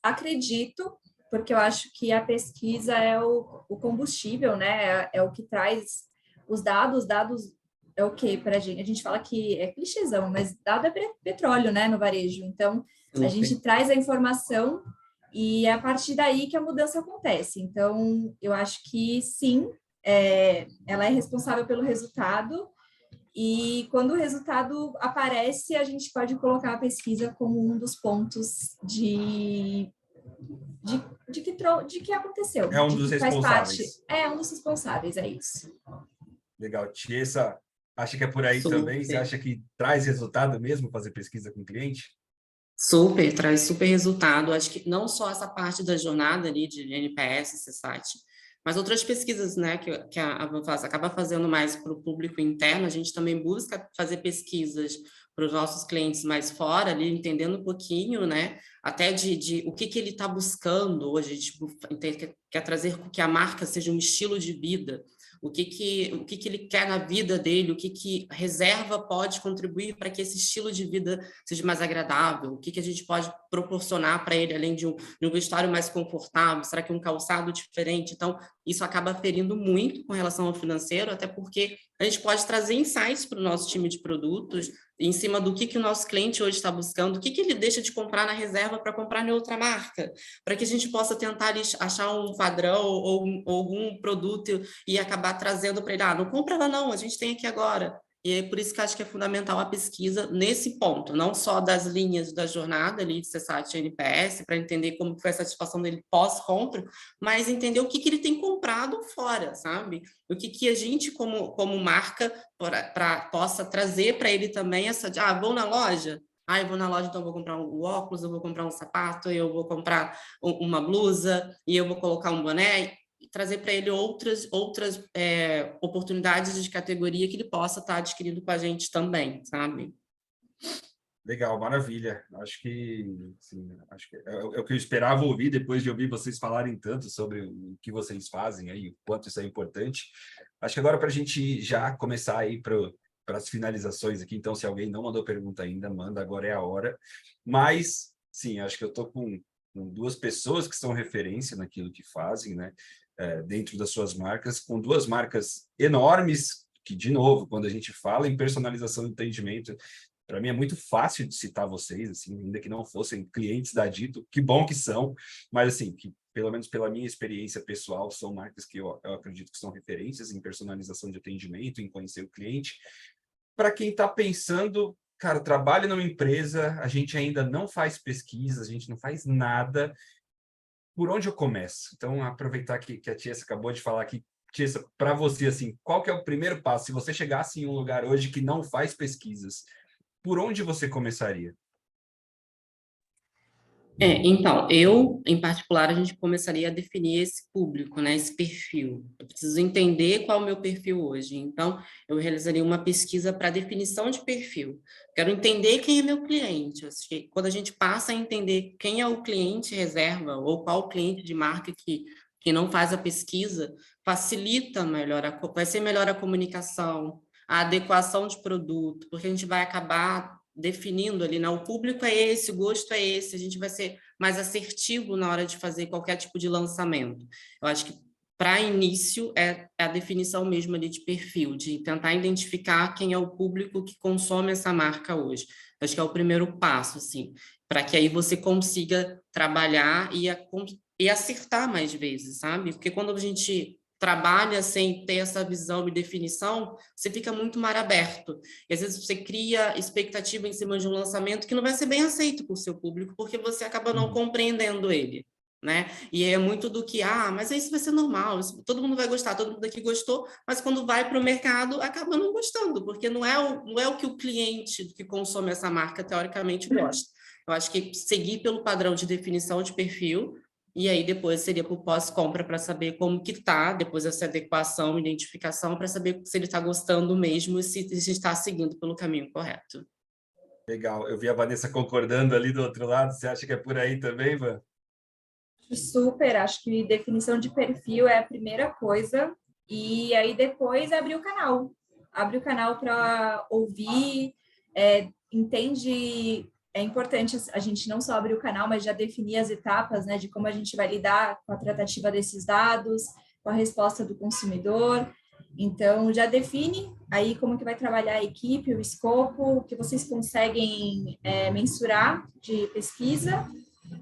Acredito, porque eu acho que a pesquisa é o combustível, né? É o que traz os dados é o que para a gente? A gente fala que é clichêzão, mas dado é petróleo, né, no varejo. Então, a gente traz a informação e é a partir daí que a mudança acontece. Então, eu acho que sim, ela é responsável pelo resultado e quando o resultado aparece, a gente pode colocar a pesquisa como um dos pontos de que aconteceu. É um de dos que faz parte. responsáveis. É um dos responsáveis, é isso. Legal. Tiesa, acha que é por aí também? Você acha que traz resultado mesmo fazer pesquisa com o cliente? Super, traz super resultado. Acho que não só essa parte da jornada ali de NPS, CSAT, mas outras pesquisas, né, que a Van acaba fazendo mais para o público interno. A gente também busca fazer pesquisas para os nossos clientes mais fora, ali, entendendo um pouquinho, né, até de o que ele está buscando hoje, tipo, quer trazer que a marca seja um estilo de vida. O que ele quer na vida dele, o que reserva pode contribuir para que esse estilo de vida seja mais agradável, o que a gente pode proporcionar para ele, além de um vestuário mais confortável, será que um calçado diferente? Então, isso acaba ferindo muito com relação ao financeiro, até porque a gente pode trazer insights para o nosso time de produtos, em cima do que o nosso cliente hoje está buscando, o que ele deixa de comprar na reserva para comprar em outra marca, para que a gente possa tentar achar um padrão ou algum produto e acabar trazendo para ele, não compra lá não, a gente tem aqui agora. E é por isso que acho que é fundamental a pesquisa nesse ponto, não só das linhas da jornada ali de CSAT e NPS, para entender como foi a satisfação dele pós-compra, mas entender o que ele tem comprado fora, sabe? O que a gente, como marca, possa trazer para ele também essa de, vou na loja? Eu vou na loja, então eu vou comprar um óculos, eu vou comprar um sapato, eu vou comprar uma blusa, e eu vou colocar um boné, e trazer para ele outras oportunidades de categoria que ele possa estar adquirindo com a gente também, sabe? Legal, maravilha. Acho que é o que eu esperava ouvir depois de ouvir vocês falarem tanto sobre o que vocês fazem aí, o quanto isso é importante. Acho que agora para a gente já começar aí para as finalizações aqui, então se alguém não mandou pergunta ainda, manda, agora é a hora. Mas, sim, acho que eu estou com duas pessoas que são referência naquilo que fazem, né? Dentro das suas marcas, com duas marcas enormes, que, de novo, quando a gente fala em personalização do atendimento, para mim é muito fácil de citar vocês, assim, ainda que não fossem clientes da Dito, que bom que são, mas assim, que pelo menos pela minha experiência pessoal, são marcas que eu acredito que são referências em personalização de atendimento, em conhecer o cliente. Para quem está pensando, cara, trabalha numa empresa, a gente ainda não faz pesquisa, a gente não faz nada, por onde eu começo? Então, aproveitar que a Tiesa acabou de falar aqui, Tiesa, para você, assim, qual que é o primeiro passo? Se você chegasse em um lugar hoje que não faz pesquisas, por onde você começaria? Então, eu, em particular, a gente começaria a definir esse público, né, esse perfil. Eu preciso entender qual é o meu perfil hoje. Então, eu realizaria uma pesquisa para definição de perfil. Quero entender quem é meu cliente. Eu acho que quando a gente passa a entender quem é o cliente reserva ou qual o cliente de marca que não faz a pesquisa, facilita melhor, vai ser melhor a comunicação, a adequação de produto, porque a gente vai acabar definindo ali, né? O público é esse, o gosto é esse, a gente vai ser mais assertivo na hora de fazer qualquer tipo de lançamento. Eu acho que para início é a definição mesmo ali de perfil, de tentar identificar quem é o público que consome essa marca hoje. Acho que é o primeiro passo, assim, para que aí você consiga trabalhar e acertar mais vezes, sabe? Porque quando a gente trabalha sem ter essa visão e definição, você fica muito mar aberto. E às vezes você cria expectativa em cima de um lançamento que não vai ser bem aceito por seu público, porque você acaba não compreendendo ele, né? E é muito do que, mas isso vai ser normal, todo mundo vai gostar, todo mundo aqui gostou, mas quando vai para o mercado, acaba não gostando, porque não é o que o cliente que consome essa marca, teoricamente, gosta. Eu acho que seguir pelo padrão de definição de perfil, e aí depois seria para o pós-compra para saber como que está, depois dessa adequação, identificação, para saber se ele está gostando mesmo e se a gente está seguindo pelo caminho correto. Legal. Eu vi a Vanessa concordando ali do outro lado. Você acha que é por aí também, Van? Super, acho que definição de perfil é a primeira coisa, e aí depois abrir o canal. Abre o canal para ouvir, entende. É importante a gente não só abrir o canal, mas já definir as etapas, né, de como a gente vai lidar com a tratativa desses dados, com a resposta do consumidor. Então, já define aí como que vai trabalhar a equipe, o escopo, o que vocês conseguem mensurar de pesquisa,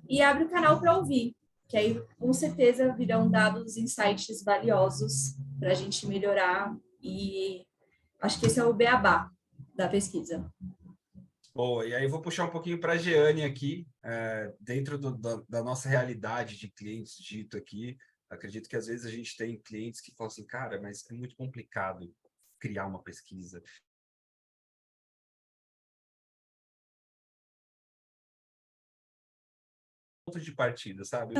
e abre o canal para ouvir, que aí com certeza virão dados, insights valiosos para a gente melhorar, e acho que esse é o beabá da pesquisa. Bom, e aí eu vou puxar um pouquinho para a Jeane aqui, dentro da nossa realidade de clientes dito aqui. Acredito que às vezes a gente tem clientes que falam assim, cara, mas é muito complicado criar uma pesquisa. Ponto de partida, sabe?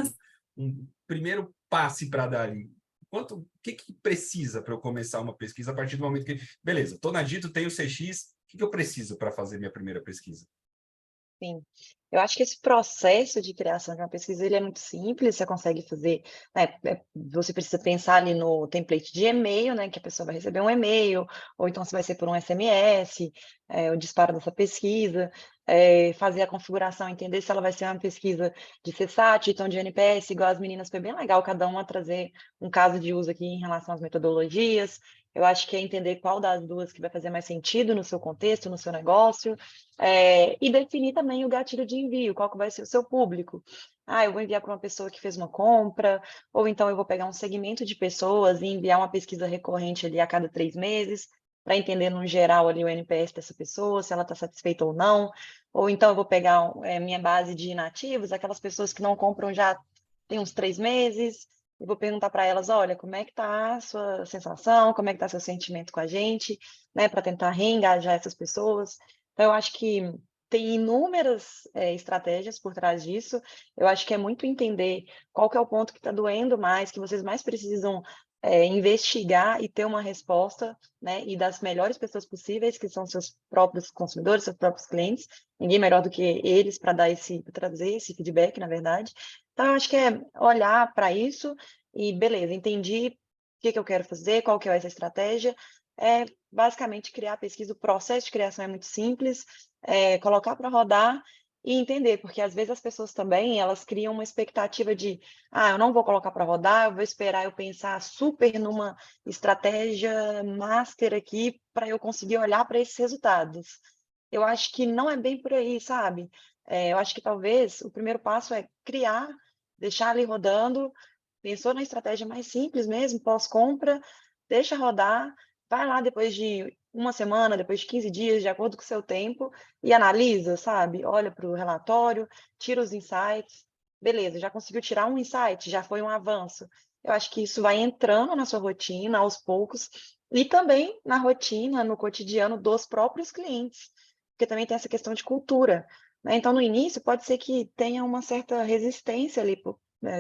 Um primeiro passe para dar ali. O que precisa para eu começar uma pesquisa a partir do momento que, beleza, estou na Dito, tenho CX, o que eu preciso para fazer minha primeira pesquisa? Sim, eu acho que esse processo de criação de uma pesquisa ele é muito simples, você consegue fazer, né, você precisa pensar ali no template de e-mail, né, que a pessoa vai receber um e-mail, ou então se vai ser por um SMS, o disparo dessa pesquisa, fazer a configuração, entender se ela vai ser uma pesquisa de CSAT, então de NPS, igual as meninas, foi bem legal cada uma trazer um caso de uso aqui em relação às metodologias. Eu acho que é entender qual das duas que vai fazer mais sentido no seu contexto, no seu negócio, e definir também o gatilho de envio, qual que vai ser o seu público. Eu vou enviar para uma pessoa que fez uma compra, ou então eu vou pegar um segmento de pessoas e enviar uma pesquisa recorrente ali a cada 3 meses, para entender no geral ali o NPS dessa pessoa, se ela está satisfeita ou não. Ou então eu vou pegar minha base de inativos, aquelas pessoas que não compram já tem uns 3 meses, e vou perguntar para elas, olha, como é que está a sua sensação, como é que está seu sentimento com a gente, né, para tentar reengajar essas pessoas. Então, eu acho que tem inúmeras estratégias por trás disso. Eu acho que é muito entender qual que é o ponto que está doendo mais, que vocês mais precisam investigar e ter uma resposta, né? E das melhores pessoas possíveis, que são seus próprios consumidores, seus próprios clientes. Ninguém melhor do que eles para trazer esse feedback, na verdade. Então, eu acho que é olhar para isso e, beleza, entendi o que eu quero fazer, qual que é essa estratégia. Basicamente criar a pesquisa, o processo de criação é muito simples, colocar para rodar e entender, porque às vezes as pessoas também, elas criam uma expectativa de, eu não vou colocar para rodar, eu vou esperar eu pensar super numa estratégia master aqui para eu conseguir olhar para esses resultados. Eu acho que não é bem por aí, sabe? Eu acho que talvez o primeiro passo é criar, deixar ali rodando, pensou na estratégia mais simples mesmo, pós-compra, deixa rodar, vai lá depois de uma semana, depois de 15 dias, de acordo com o seu tempo, e analisa, sabe? Olha para o relatório, tira os insights. Beleza, já conseguiu tirar um insight, já foi um avanço. Eu acho que isso vai entrando na sua rotina aos poucos, e também na rotina, no cotidiano dos próprios clientes, porque também tem essa questão de cultura. né? Então, no início, pode ser que tenha uma certa resistência ali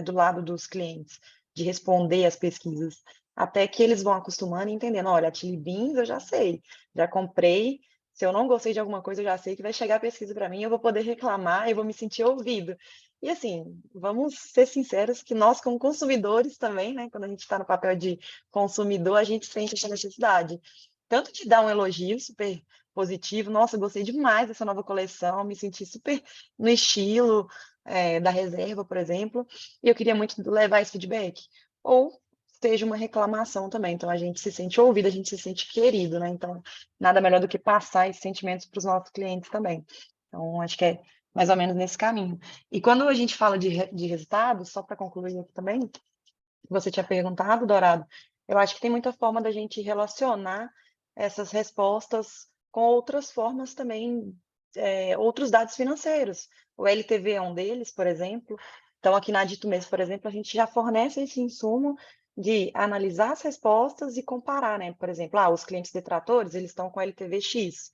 do lado dos clientes, de responder às pesquisas, até que eles vão acostumando e entendendo, olha, a Chili Beans eu já sei, já comprei, se eu não gostei de alguma coisa, eu já sei que vai chegar a pesquisa para mim, eu vou poder reclamar, eu vou me sentir ouvido. E assim, vamos ser sinceros que nós, como consumidores também, né, quando a gente está no papel de consumidor, a gente sente essa necessidade. Tanto de dar um elogio super positivo, nossa, gostei demais dessa nova coleção, me senti super no estilo da Reserva, por exemplo, e eu queria muito levar esse feedback. Ou seja uma reclamação também, então a gente se sente ouvido, a gente se sente querido, né? Então, nada melhor do que passar esses sentimentos para os nossos clientes também. Então, acho que é mais ou menos nesse caminho. E quando a gente fala de resultados, só para concluir aqui também, você tinha perguntado, Dourado, eu acho que tem muita forma da gente relacionar essas respostas com outras formas também, outros dados financeiros. O LTV é um deles, por exemplo. Então, aqui na Dito Mesmo, por exemplo, a gente já fornece esse insumo de analisar as respostas e comparar, né? Por exemplo, os clientes detratores, eles estão com LTV X.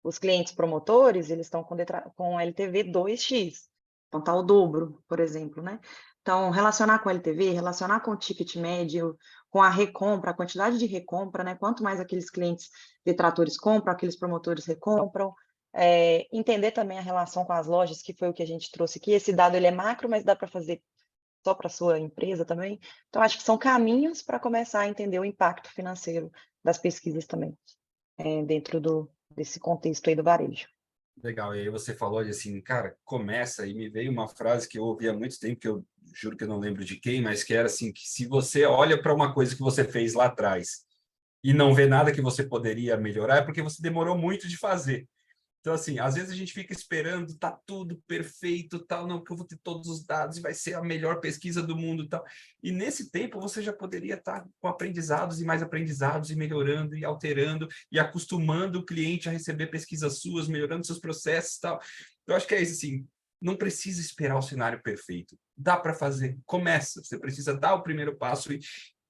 Os clientes promotores, eles estão com LTV 2x. Então, está o dobro, por exemplo, né? Então, relacionar com LTV, relacionar com o ticket médio, com a recompra, a quantidade de recompra, né? Quanto mais aqueles clientes detratores compram, aqueles promotores recompram. Entender também a relação com as lojas, que foi o que a gente trouxe aqui. Esse dado ele é macro, mas dá para fazer só para a sua empresa também. Então, acho que são caminhos para começar a entender o impacto financeiro das pesquisas também, dentro desse contexto aí do varejo. Legal, e aí você falou de assim, cara, começa, e me veio uma frase que eu ouvi há muito tempo, que eu juro que eu não lembro de quem, mas que era assim, que se você olha para uma coisa que você fez lá atrás e não vê nada que você poderia melhorar, é porque você demorou muito de fazer. Então, assim, às vezes a gente fica esperando, tá tudo perfeito, tal, não, que eu vou ter todos os dados e vai ser a melhor pesquisa do mundo, tal. E nesse tempo você já poderia estar com aprendizados e mais aprendizados e melhorando e alterando e acostumando o cliente a receber pesquisas suas, melhorando seus processos, tal. Eu acho que é isso, assim, não precisa esperar o cenário perfeito. Dá para fazer, começa. Você precisa dar o primeiro passo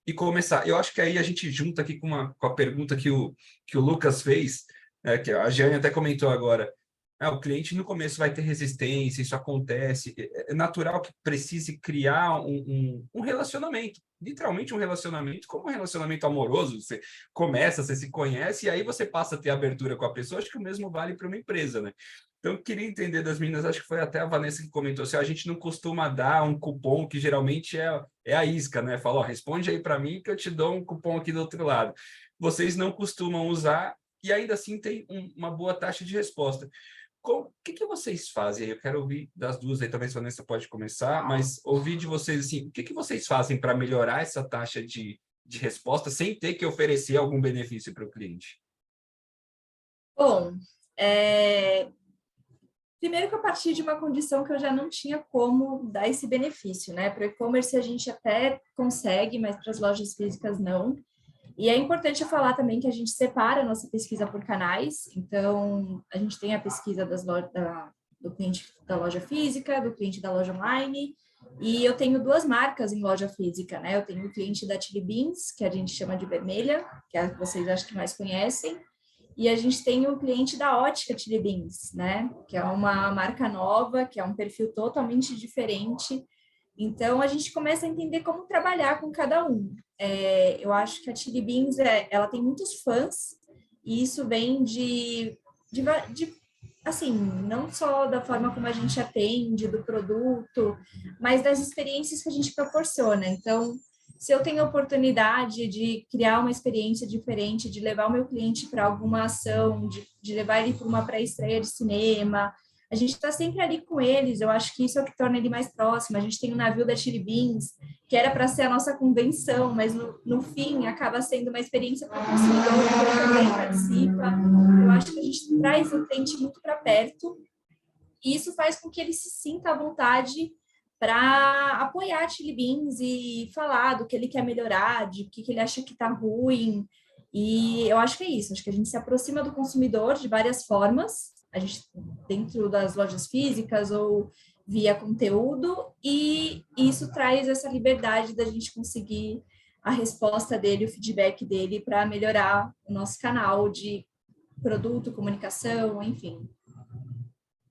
e começar. Eu acho que aí a gente junta aqui com a pergunta que o Lucas fez, que a Jane até comentou agora. O cliente no começo vai ter resistência, isso acontece. É natural que precise criar um relacionamento, literalmente um relacionamento, como um relacionamento amoroso. Você começa, você se conhece, e aí você passa a ter abertura com a pessoa. Acho que o mesmo vale para uma empresa, né? Então, eu queria entender das meninas, acho que foi até a Vanessa que comentou, assim, a gente não costuma dar um cupom que geralmente é a isca, né? Fala, responde aí para mim que eu te dou um cupom aqui do outro lado. Vocês não costumam usar e ainda assim tem uma boa taxa de resposta. O que vocês fazem? Eu quero ouvir das duas aí, talvez a Vanessa pode começar, mas ouvir de vocês, assim, o que vocês fazem para melhorar essa taxa de resposta sem ter que oferecer algum benefício para o cliente? Bom, primeiro que eu parti de uma condição que eu já não tinha como dar esse benefício, né? Para o e-commerce a gente até consegue, mas para as lojas físicas não. E é importante falar também que a gente separa a nossa pesquisa por canais. Então, a gente tem a pesquisa do cliente da loja física, do cliente da loja online, e eu tenho duas marcas em loja física, né? Eu tenho o cliente da Chili Beans, que a gente chama de vermelha, que é a que vocês acho que mais conhecem, e a gente tem o cliente da Ótica Chili Beans, né? Que é uma marca nova, que é um perfil totalmente diferente. Então, a gente começa a entender como trabalhar com cada um. Eu acho que a Chili Beans, ela tem muitos fãs, e isso vem assim, não só da forma como a gente atende, do produto, mas das experiências que a gente proporciona. Então, se eu tenho a oportunidade de criar uma experiência diferente, de levar o meu cliente para alguma ação, de levar ele para uma pré-estreia de cinema, a gente está sempre ali com eles, eu acho que isso é o que torna ele mais próximo. A gente tem o navio da Chili Beans, que era para ser a nossa convenção, mas no fim acaba sendo uma experiência para o consumidor, que ele também participa. Eu acho que a gente traz o cliente muito para perto, e isso faz com que ele se sinta à vontade para apoiar a Chili Beans e falar do que ele quer melhorar, de que ele acha que está ruim. E eu acho que é isso, acho que a gente se aproxima do consumidor de várias formas, a gente dentro das lojas físicas ou via conteúdo, e isso traz essa liberdade da gente conseguir a resposta dele, o feedback dele para melhorar o nosso canal de produto, comunicação, enfim.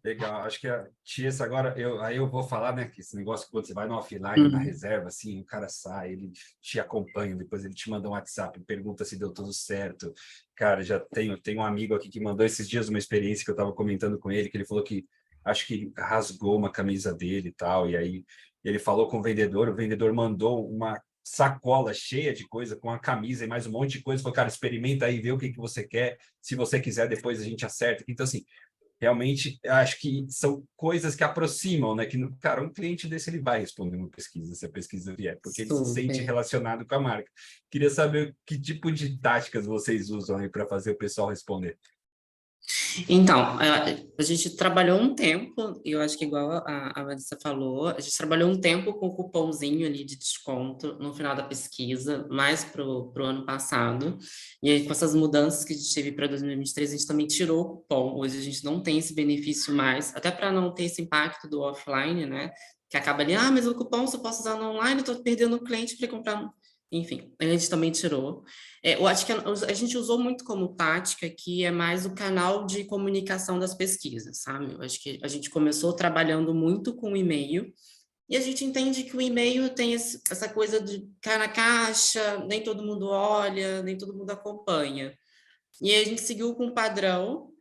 Legal, acho que a Tiesa agora, aí eu vou falar, né, que esse negócio que quando você vai no offline, na Uhum. reserva, assim, o cara sai, ele te acompanha, depois ele te manda um WhatsApp, pergunta se deu tudo certo. Cara, já tenho um amigo aqui que mandou esses dias uma experiência que eu estava comentando com ele, que ele falou que acho que rasgou uma camisa dele e tal, e aí ele falou com o vendedor mandou uma sacola cheia de coisa com a camisa e mais um monte de coisa, falou, cara, experimenta aí, vê o que que você quer, se você quiser depois a gente acerta. Então, assim, realmente, eu acho que são coisas que aproximam, né? Que, cara, um cliente desse ele vai responder uma pesquisa, se a pesquisa vier, porque ele se sente Super. relacionado com a marca. Queria saber que tipo de táticas vocês usam aí para fazer o pessoal responder. Então, a gente trabalhou um tempo, e eu acho que igual a Vanessa falou, a gente trabalhou um tempo com o cupomzinho ali de desconto no final da pesquisa, mais pro ano passado, e aí com essas mudanças que a gente teve para 2023, a gente também tirou o cupom, hoje a gente não tem esse benefício mais, até para não ter esse impacto do offline, né, que acaba ali, mas o cupom só posso usar no online, eu estou perdendo o cliente para comprar, enfim, a gente também tirou. Eu acho que a gente usou muito como tática que é mais o canal de comunicação das pesquisas, sabe? Eu acho que a gente começou trabalhando muito com o e-mail, e a gente entende que o e-mail tem essa coisa de cair na caixa, nem todo mundo olha, nem todo mundo acompanha. E aí a gente seguiu com um padrão,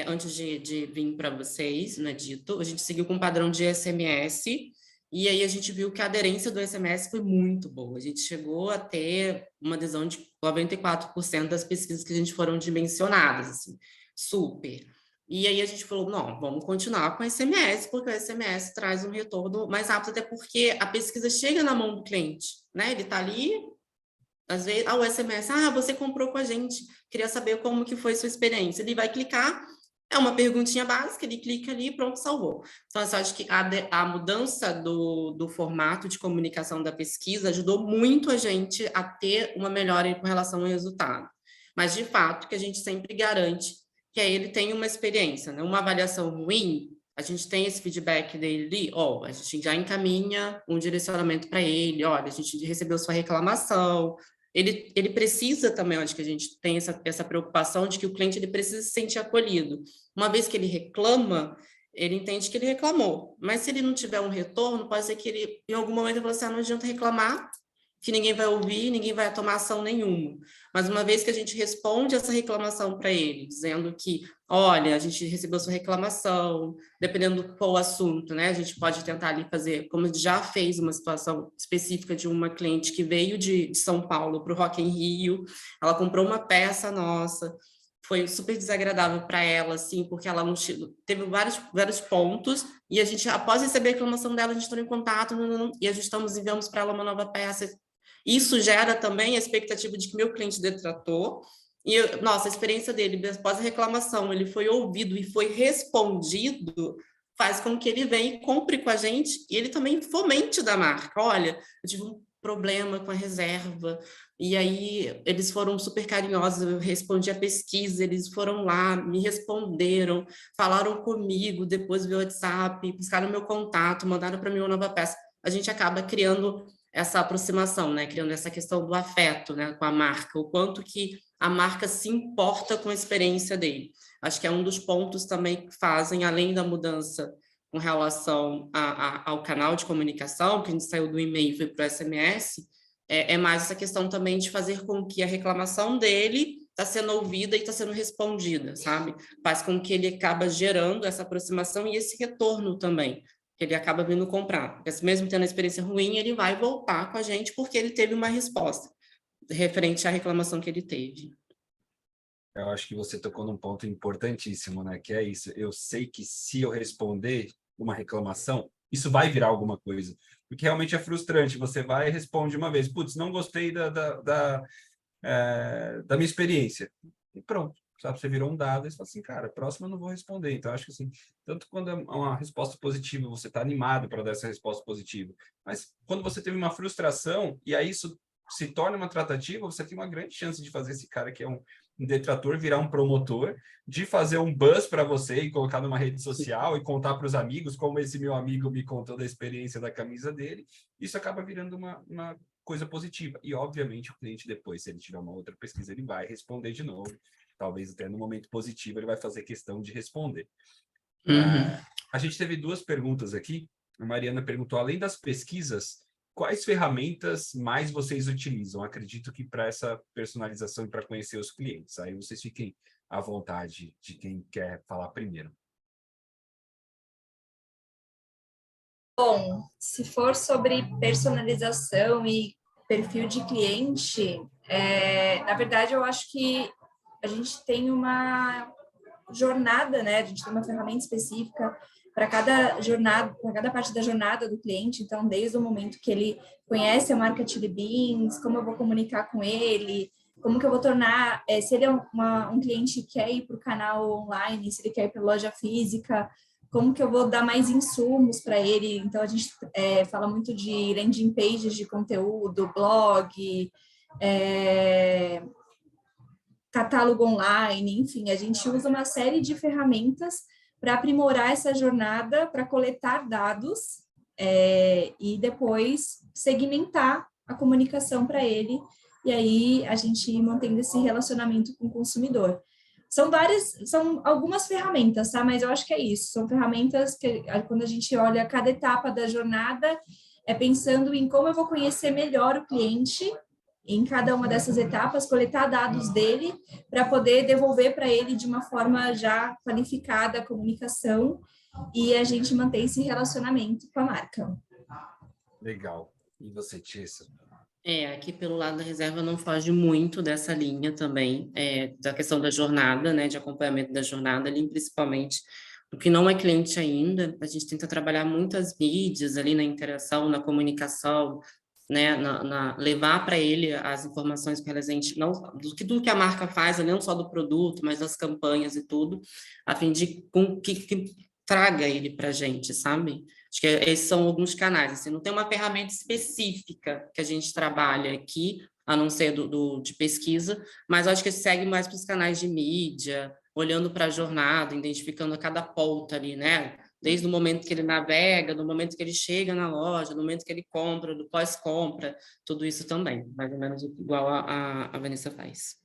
antes de vir para vocês, né, dito, a gente seguiu com um padrão de SMS, e aí a gente viu que a aderência do SMS foi muito boa. A gente chegou a ter uma adesão de 94% das pesquisas que a gente foram dimensionadas, assim, super. E aí a gente falou, não, vamos continuar com o SMS, porque o SMS traz um retorno mais rápido, até porque a pesquisa chega na mão do cliente, né? Ele está ali, às vezes, o SMS, você comprou com a gente, queria saber como que foi sua experiência. Ele vai clicar, é uma perguntinha básica, ele clica ali e pronto, salvou. Então, eu acho que a mudança do formato de comunicação da pesquisa ajudou muito a gente a ter uma melhora com relação ao resultado. Mas, de fato, que a gente sempre garante que ele tem uma experiência, né? Uma avaliação ruim, a gente tem esse feedback dele, a gente já encaminha um direcionamento para ele, olha, a gente recebeu sua reclamação, ele precisa também, acho que a gente tem essa preocupação de que o cliente ele precisa se sentir acolhido. Uma vez que ele reclama, ele entende que ele reclamou, mas se ele não tiver um retorno, pode ser que ele, em algum momento, ele fale assim, não adianta reclamar, que ninguém vai ouvir, ninguém vai tomar ação nenhuma. Mas uma vez que a gente responde essa reclamação para ele, dizendo que, olha, a gente recebeu sua reclamação, dependendo do qual assunto, né? A gente pode tentar ali fazer, como já fez uma situação específica de uma cliente que veio de São Paulo para o Rock in Rio, ela comprou uma peça nossa, foi super desagradável para ela, assim, porque ela não teve vários pontos, e a gente, após receber a reclamação dela, a gente entrou em contato, e ajustamos, enviamos para ela uma nova peça. Isso gera também a expectativa de que meu cliente detratou, e, nossa, a experiência dele, após a reclamação, ele foi ouvido e foi respondido, faz com que ele venha e compre com a gente, e ele também fomente da marca. Olha, eu tive um problema com a reserva, e aí eles foram super carinhosos, eu respondi a pesquisa, eles foram lá, me responderam, falaram comigo, depois via WhatsApp, buscaram meu contato, mandaram para mim uma nova peça. A gente acaba criando essa aproximação, né? Criando essa questão do afeto, né? Com a marca, o quanto que a marca se importa com a experiência dele. Acho que é um dos pontos também que fazem, além da mudança com relação ao canal de comunicação, que a gente saiu do e-mail e foi para o SMS, é mais essa questão também de fazer com que a reclamação dele está sendo ouvida e está sendo respondida, sabe? Faz com que ele acaba gerando essa aproximação e esse retorno também, que ele acaba vindo comprar. Porque mesmo tendo a experiência ruim, ele vai voltar com a gente porque ele teve uma resposta referente à reclamação que ele teve. Eu acho que você tocou num ponto importantíssimo, né? Que é isso. Eu sei que se eu responder uma reclamação, isso vai virar alguma coisa. Porque realmente é frustrante. Você vai e responde uma vez, putz, não gostei da minha experiência. E pronto. Sabe? Você virou um dado e você fala assim, cara, próximo eu não vou responder. Então, acho que assim, tanto quando é uma resposta positiva, você está animado para dar essa resposta positiva. Mas quando você teve uma frustração, e aí isso se torna uma tratativa, você tem uma grande chance de fazer esse cara que é um detrator virar um promotor, de fazer um buzz para você e colocar numa rede social e contar para os amigos, como esse meu amigo me contou da experiência da camisa dele. Isso acaba virando uma coisa positiva. E, obviamente, o cliente depois, se ele tiver uma outra pesquisa, ele vai responder de novo. Talvez até no momento positivo ele vai fazer questão de responder. A gente teve 2 perguntas aqui. A Mariana perguntou, além das pesquisas, quais ferramentas mais vocês utilizam? Acredito que para essa personalização e para conhecer os clientes. Aí vocês fiquem à vontade de quem quer falar primeiro. Bom, se for sobre personalização e perfil de cliente, na verdade, eu acho que a gente tem uma jornada, né? A gente tem uma ferramenta específica para cada jornada, para cada parte da jornada do cliente. Então, desde o momento que ele conhece a marca Chili Beans, como eu vou comunicar com ele, como que eu vou tornar, se ele é um cliente que quer ir para o canal online, se ele quer ir para a loja física, como que eu vou dar mais insumos para ele. Então, a gente fala muito de landing pages de conteúdo, blog, catálogo online, enfim, a gente usa uma série de ferramentas para aprimorar essa jornada, para coletar dados e depois segmentar a comunicação para ele, e aí a gente ir mantendo esse relacionamento com o consumidor. São algumas ferramentas, tá? Mas eu acho que é isso, são ferramentas que, quando a gente olha cada etapa da jornada, pensando em como eu vou conhecer melhor o cliente em cada uma dessas etapas, coletar dados dele para poder devolver para ele de uma forma já qualificada a comunicação e a gente manter esse relacionamento com a marca. Legal. E você, Tiessa? Aqui pelo lado da reserva não foge muito dessa linha também, da questão da jornada, né, de acompanhamento da jornada, ali principalmente o que não é cliente ainda, a gente tenta trabalhar muitas mídias ali na interação, na comunicação, né, levar para ele as informações presentes, não do que a marca faz, não só do produto, mas das campanhas e tudo, a fim de que traga ele para a gente, sabe? Acho que esses são alguns canais, assim, não tem uma ferramenta específica que a gente trabalha aqui, a não ser de pesquisa, mas acho que segue mais para os canais de mídia, olhando para a jornada, identificando cada ponta ali, né? Desde o momento que ele navega, do momento que ele chega na loja, do momento que ele compra, do pós-compra, tudo isso também, mais ou menos igual a Vanessa faz.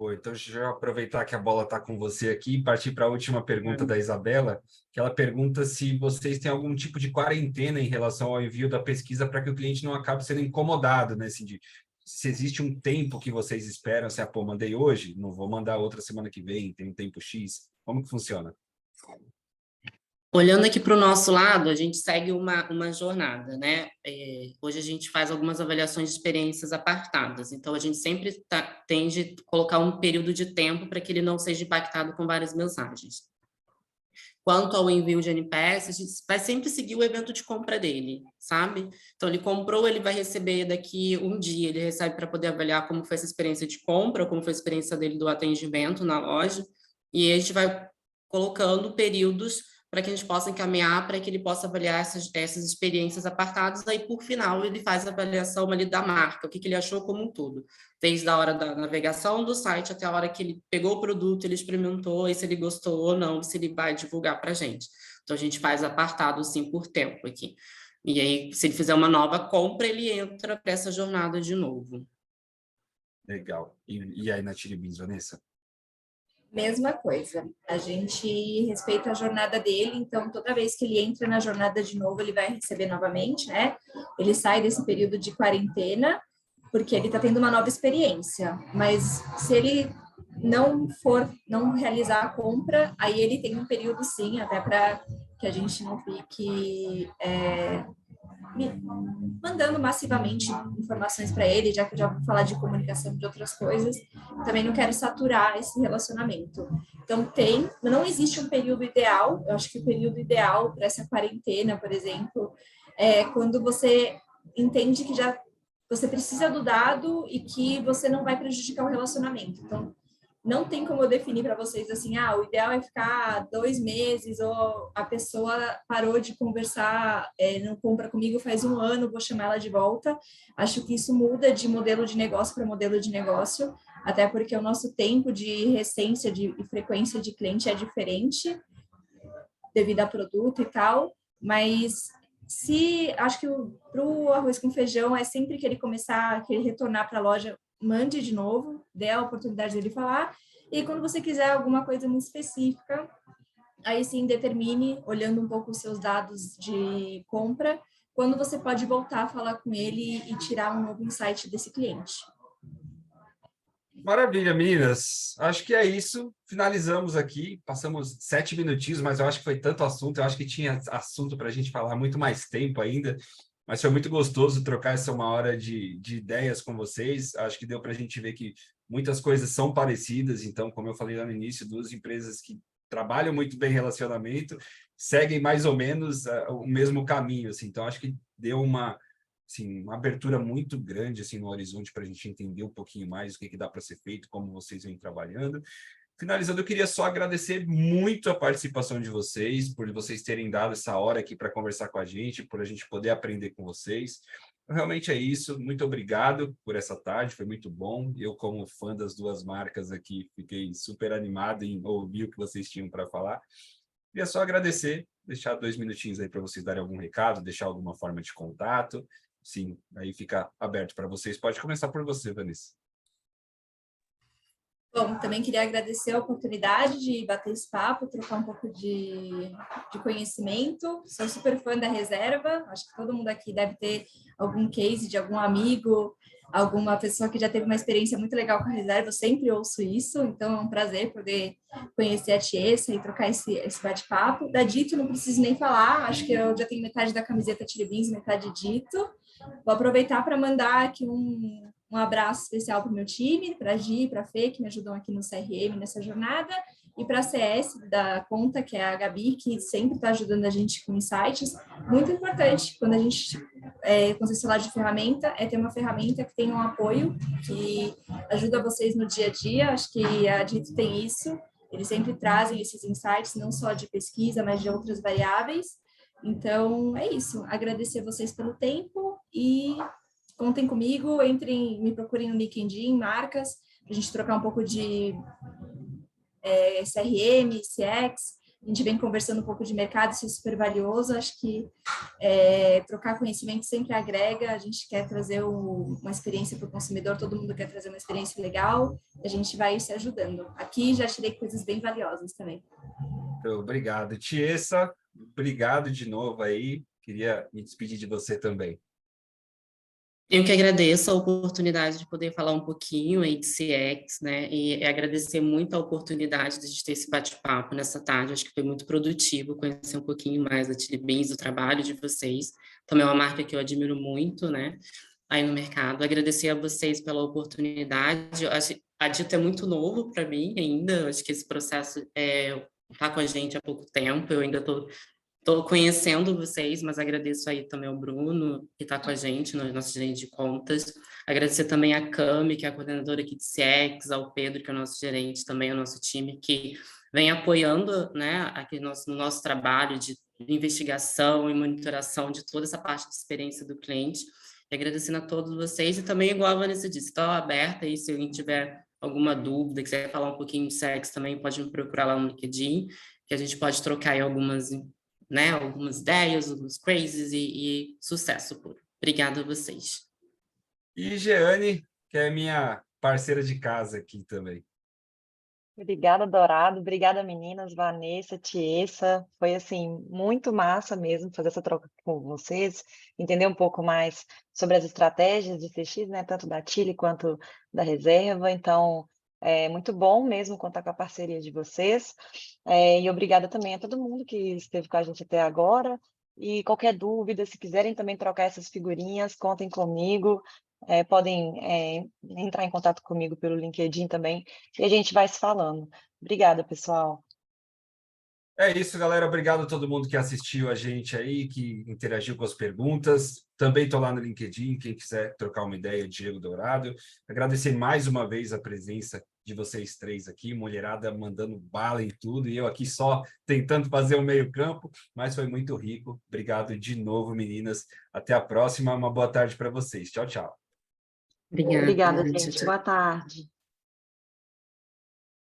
Então, deixa eu aproveitar que a bola está com você aqui e partir para a última pergunta da Isabela, que ela pergunta se vocês têm algum tipo de quarentena em relação ao envio da pesquisa para que o cliente não acabe sendo incomodado nesse dia. Se existe um tempo que vocês esperam, se mandei hoje, não vou mandar outra semana que vem, tem um tempo X. Como que funciona? Olhando aqui para o nosso lado, a gente segue uma jornada, né? Hoje a gente faz algumas avaliações de experiências apartadas, então a gente sempre tende a colocar um período de tempo para que ele não seja impactado com várias mensagens. Quanto ao envio de NPS, a gente vai sempre seguir o evento de compra dele, sabe? Então, ele comprou, ele vai receber daqui um dia, ele recebe para poder avaliar como foi essa experiência de compra, como foi a experiência dele do atendimento na loja, e a gente vai colocando períodos para que a gente possa encaminhar, para que ele possa avaliar essas experiências apartadas, aí, por final, ele faz a avaliação ali da marca, o que ele achou como um todo, desde a hora da navegação do site até a hora que ele pegou o produto, ele experimentou, e se ele gostou ou não, se ele vai divulgar para a gente. Então, a gente faz apartado, sim, por tempo aqui. E aí, se ele fizer uma nova compra, ele entra para essa jornada de novo. Legal. E aí, na Chili Beans, Vanessa? Mesma coisa, a gente respeita a jornada dele, então toda vez que ele entra na jornada de novo, ele vai receber novamente, né? Ele sai desse período de quarentena, porque ele está tendo uma nova experiência, mas se ele não realizar a compra, aí ele tem um período sim, até para que a gente não fique mandando massivamente informações para ele, já que eu já vou falar de comunicação de outras coisas, também não quero saturar esse relacionamento. Então, não existe um período ideal, eu acho que o período ideal para essa quarentena, por exemplo, é quando você entende que você precisa do dado e que você não vai prejudicar o relacionamento. Então, não tem como eu definir para vocês assim, o ideal é ficar 2 meses, ou a pessoa parou de conversar, não compra comigo faz 1 ano, vou chamar ela de volta. Acho que isso muda de modelo de negócio para modelo de negócio, até porque o nosso tempo de recência e frequência de cliente é diferente, devido a produto e tal, mas acho que para o arroz com feijão é sempre que ele retornar para a loja, mande de novo, dê a oportunidade dele falar, e quando você quiser alguma coisa muito específica, aí sim determine, olhando um pouco os seus dados de compra, quando você pode voltar a falar com ele e tirar um novo insight desse cliente. Maravilha, meninas. Acho que é isso. Finalizamos aqui. Passamos 7 minutinhos, mas eu acho que foi tanto assunto. Eu acho que tinha assunto para a gente falar muito mais tempo ainda. Mas foi muito gostoso trocar essa 1 hora de ideias com vocês. Acho que deu para a gente ver que muitas coisas são parecidas. Então, como eu falei lá no início, 2 empresas que trabalham muito bem relacionamento, seguem mais ou menos o mesmo caminho. Assim. Então, acho que deu uma abertura muito grande assim, no horizonte para a gente entender um pouquinho mais o que dá para ser feito, como vocês vêm trabalhando. Finalizando, eu queria só agradecer muito a participação de vocês, por vocês terem dado essa hora aqui para conversar com a gente, por a gente poder aprender com vocês. Realmente é isso. Muito obrigado por essa tarde, foi muito bom. Eu, como fã das 2 marcas aqui, fiquei super animado em ouvir o que vocês tinham para falar. Queria só agradecer, deixar 2 minutinhos aí para vocês darem algum recado, deixar alguma forma de contato. Sim, aí fica aberto para vocês. Pode começar por você, Vanessa. Bom, também queria agradecer a oportunidade de bater esse papo, trocar um pouco de conhecimento. Sou super fã da Reserva, acho que todo mundo aqui deve ter algum case de algum amigo, alguma pessoa que já teve uma experiência muito legal com a Reserva, eu sempre ouço isso, então é um prazer poder conhecer a Tiesa e trocar esse bate-papo. Da Dito não preciso nem falar, acho que eu já tenho metade da camiseta Chili Beans, metade Dito. Vou aproveitar para mandar aqui um abraço especial para o meu time, para a Gi, para a Fê, que me ajudam aqui no CRM nessa jornada, e para a CS da conta, que é a Gabi, que sempre está ajudando a gente com insights. Muito importante, quando a gente consegue falar de ferramenta, é ter uma ferramenta que tenha um apoio, que ajuda vocês no dia a dia. Acho que a Dito tem isso. Eles sempre trazem esses insights, não só de pesquisa, mas de outras variáveis. Então, é isso. Agradecer vocês pelo tempo e contem comigo, me procurem no LinkedIn, marcas, para a gente trocar um pouco de CRM, CX. A gente vem conversando um pouco de mercado, isso é super valioso. Acho que trocar conhecimento sempre agrega. A gente quer trazer uma experiência para o consumidor, todo mundo quer trazer uma experiência legal, a gente vai se ajudando. Aqui já tirei coisas bem valiosas também. Obrigado, Tiesa. Obrigado de novo aí. Queria me despedir de você também. Eu que agradeço a oportunidade de poder falar um pouquinho aí de CX, né? E agradecer muito a oportunidade de a gente ter esse bate-papo nessa tarde. Acho que foi muito produtivo conhecer um pouquinho mais da Chili Beans, do trabalho de vocês. Também é uma marca que eu admiro muito, né? Aí no mercado. Agradecer a vocês pela oportunidade. Eu acho, a Dito é muito novo para mim ainda. Eu acho que esse processo está com a gente há pouco tempo. Eu ainda estou conhecendo vocês, mas agradeço aí também ao Bruno, que está com a gente, no nosso gerente de contas. Agradecer também a Cami, que é a coordenadora aqui de CX, ao Pedro, que é o nosso gerente, também o nosso time, que vem apoiando, né, aqui no nosso trabalho de investigação e monitoração de toda essa parte de experiência do cliente. E agradecendo a todos vocês, e também, igual a Vanessa disse, estou aberta aí, se alguém tiver alguma dúvida, quiser falar um pouquinho de CX também, pode me procurar lá no LinkedIn, que a gente pode trocar aí algumas ideias, alguns crazes e sucesso puro. Obrigada a vocês. E Jeane, que é minha parceira de casa aqui também. Obrigada, Dourado. Obrigada, meninas, Vanessa, Tiesa. Foi, assim, muito massa mesmo fazer essa troca com vocês, entender um pouco mais sobre as estratégias de CX, né, tanto da Chile quanto da Reserva. Então, é muito bom mesmo contar com a parceria de vocês. E obrigada também a todo mundo que esteve com a gente até agora. E qualquer dúvida, se quiserem também trocar essas figurinhas, contem comigo. Podem entrar em contato comigo pelo LinkedIn também, e a gente vai se falando. Obrigada, pessoal. É isso, galera. Obrigado a todo mundo que assistiu a gente aí, que interagiu com as perguntas. Também estou lá no LinkedIn, quem quiser trocar uma ideia, Diego Dourado. Agradecer mais uma vez a presença de vocês 3 aqui, mulherada mandando bala em tudo, e eu aqui só tentando fazer o meio-campo, mas foi muito rico. Obrigado de novo, meninas. Até a próxima. Uma boa tarde para vocês. Tchau, tchau. Obrigada, Obrigada, gente. gente. Boa tarde.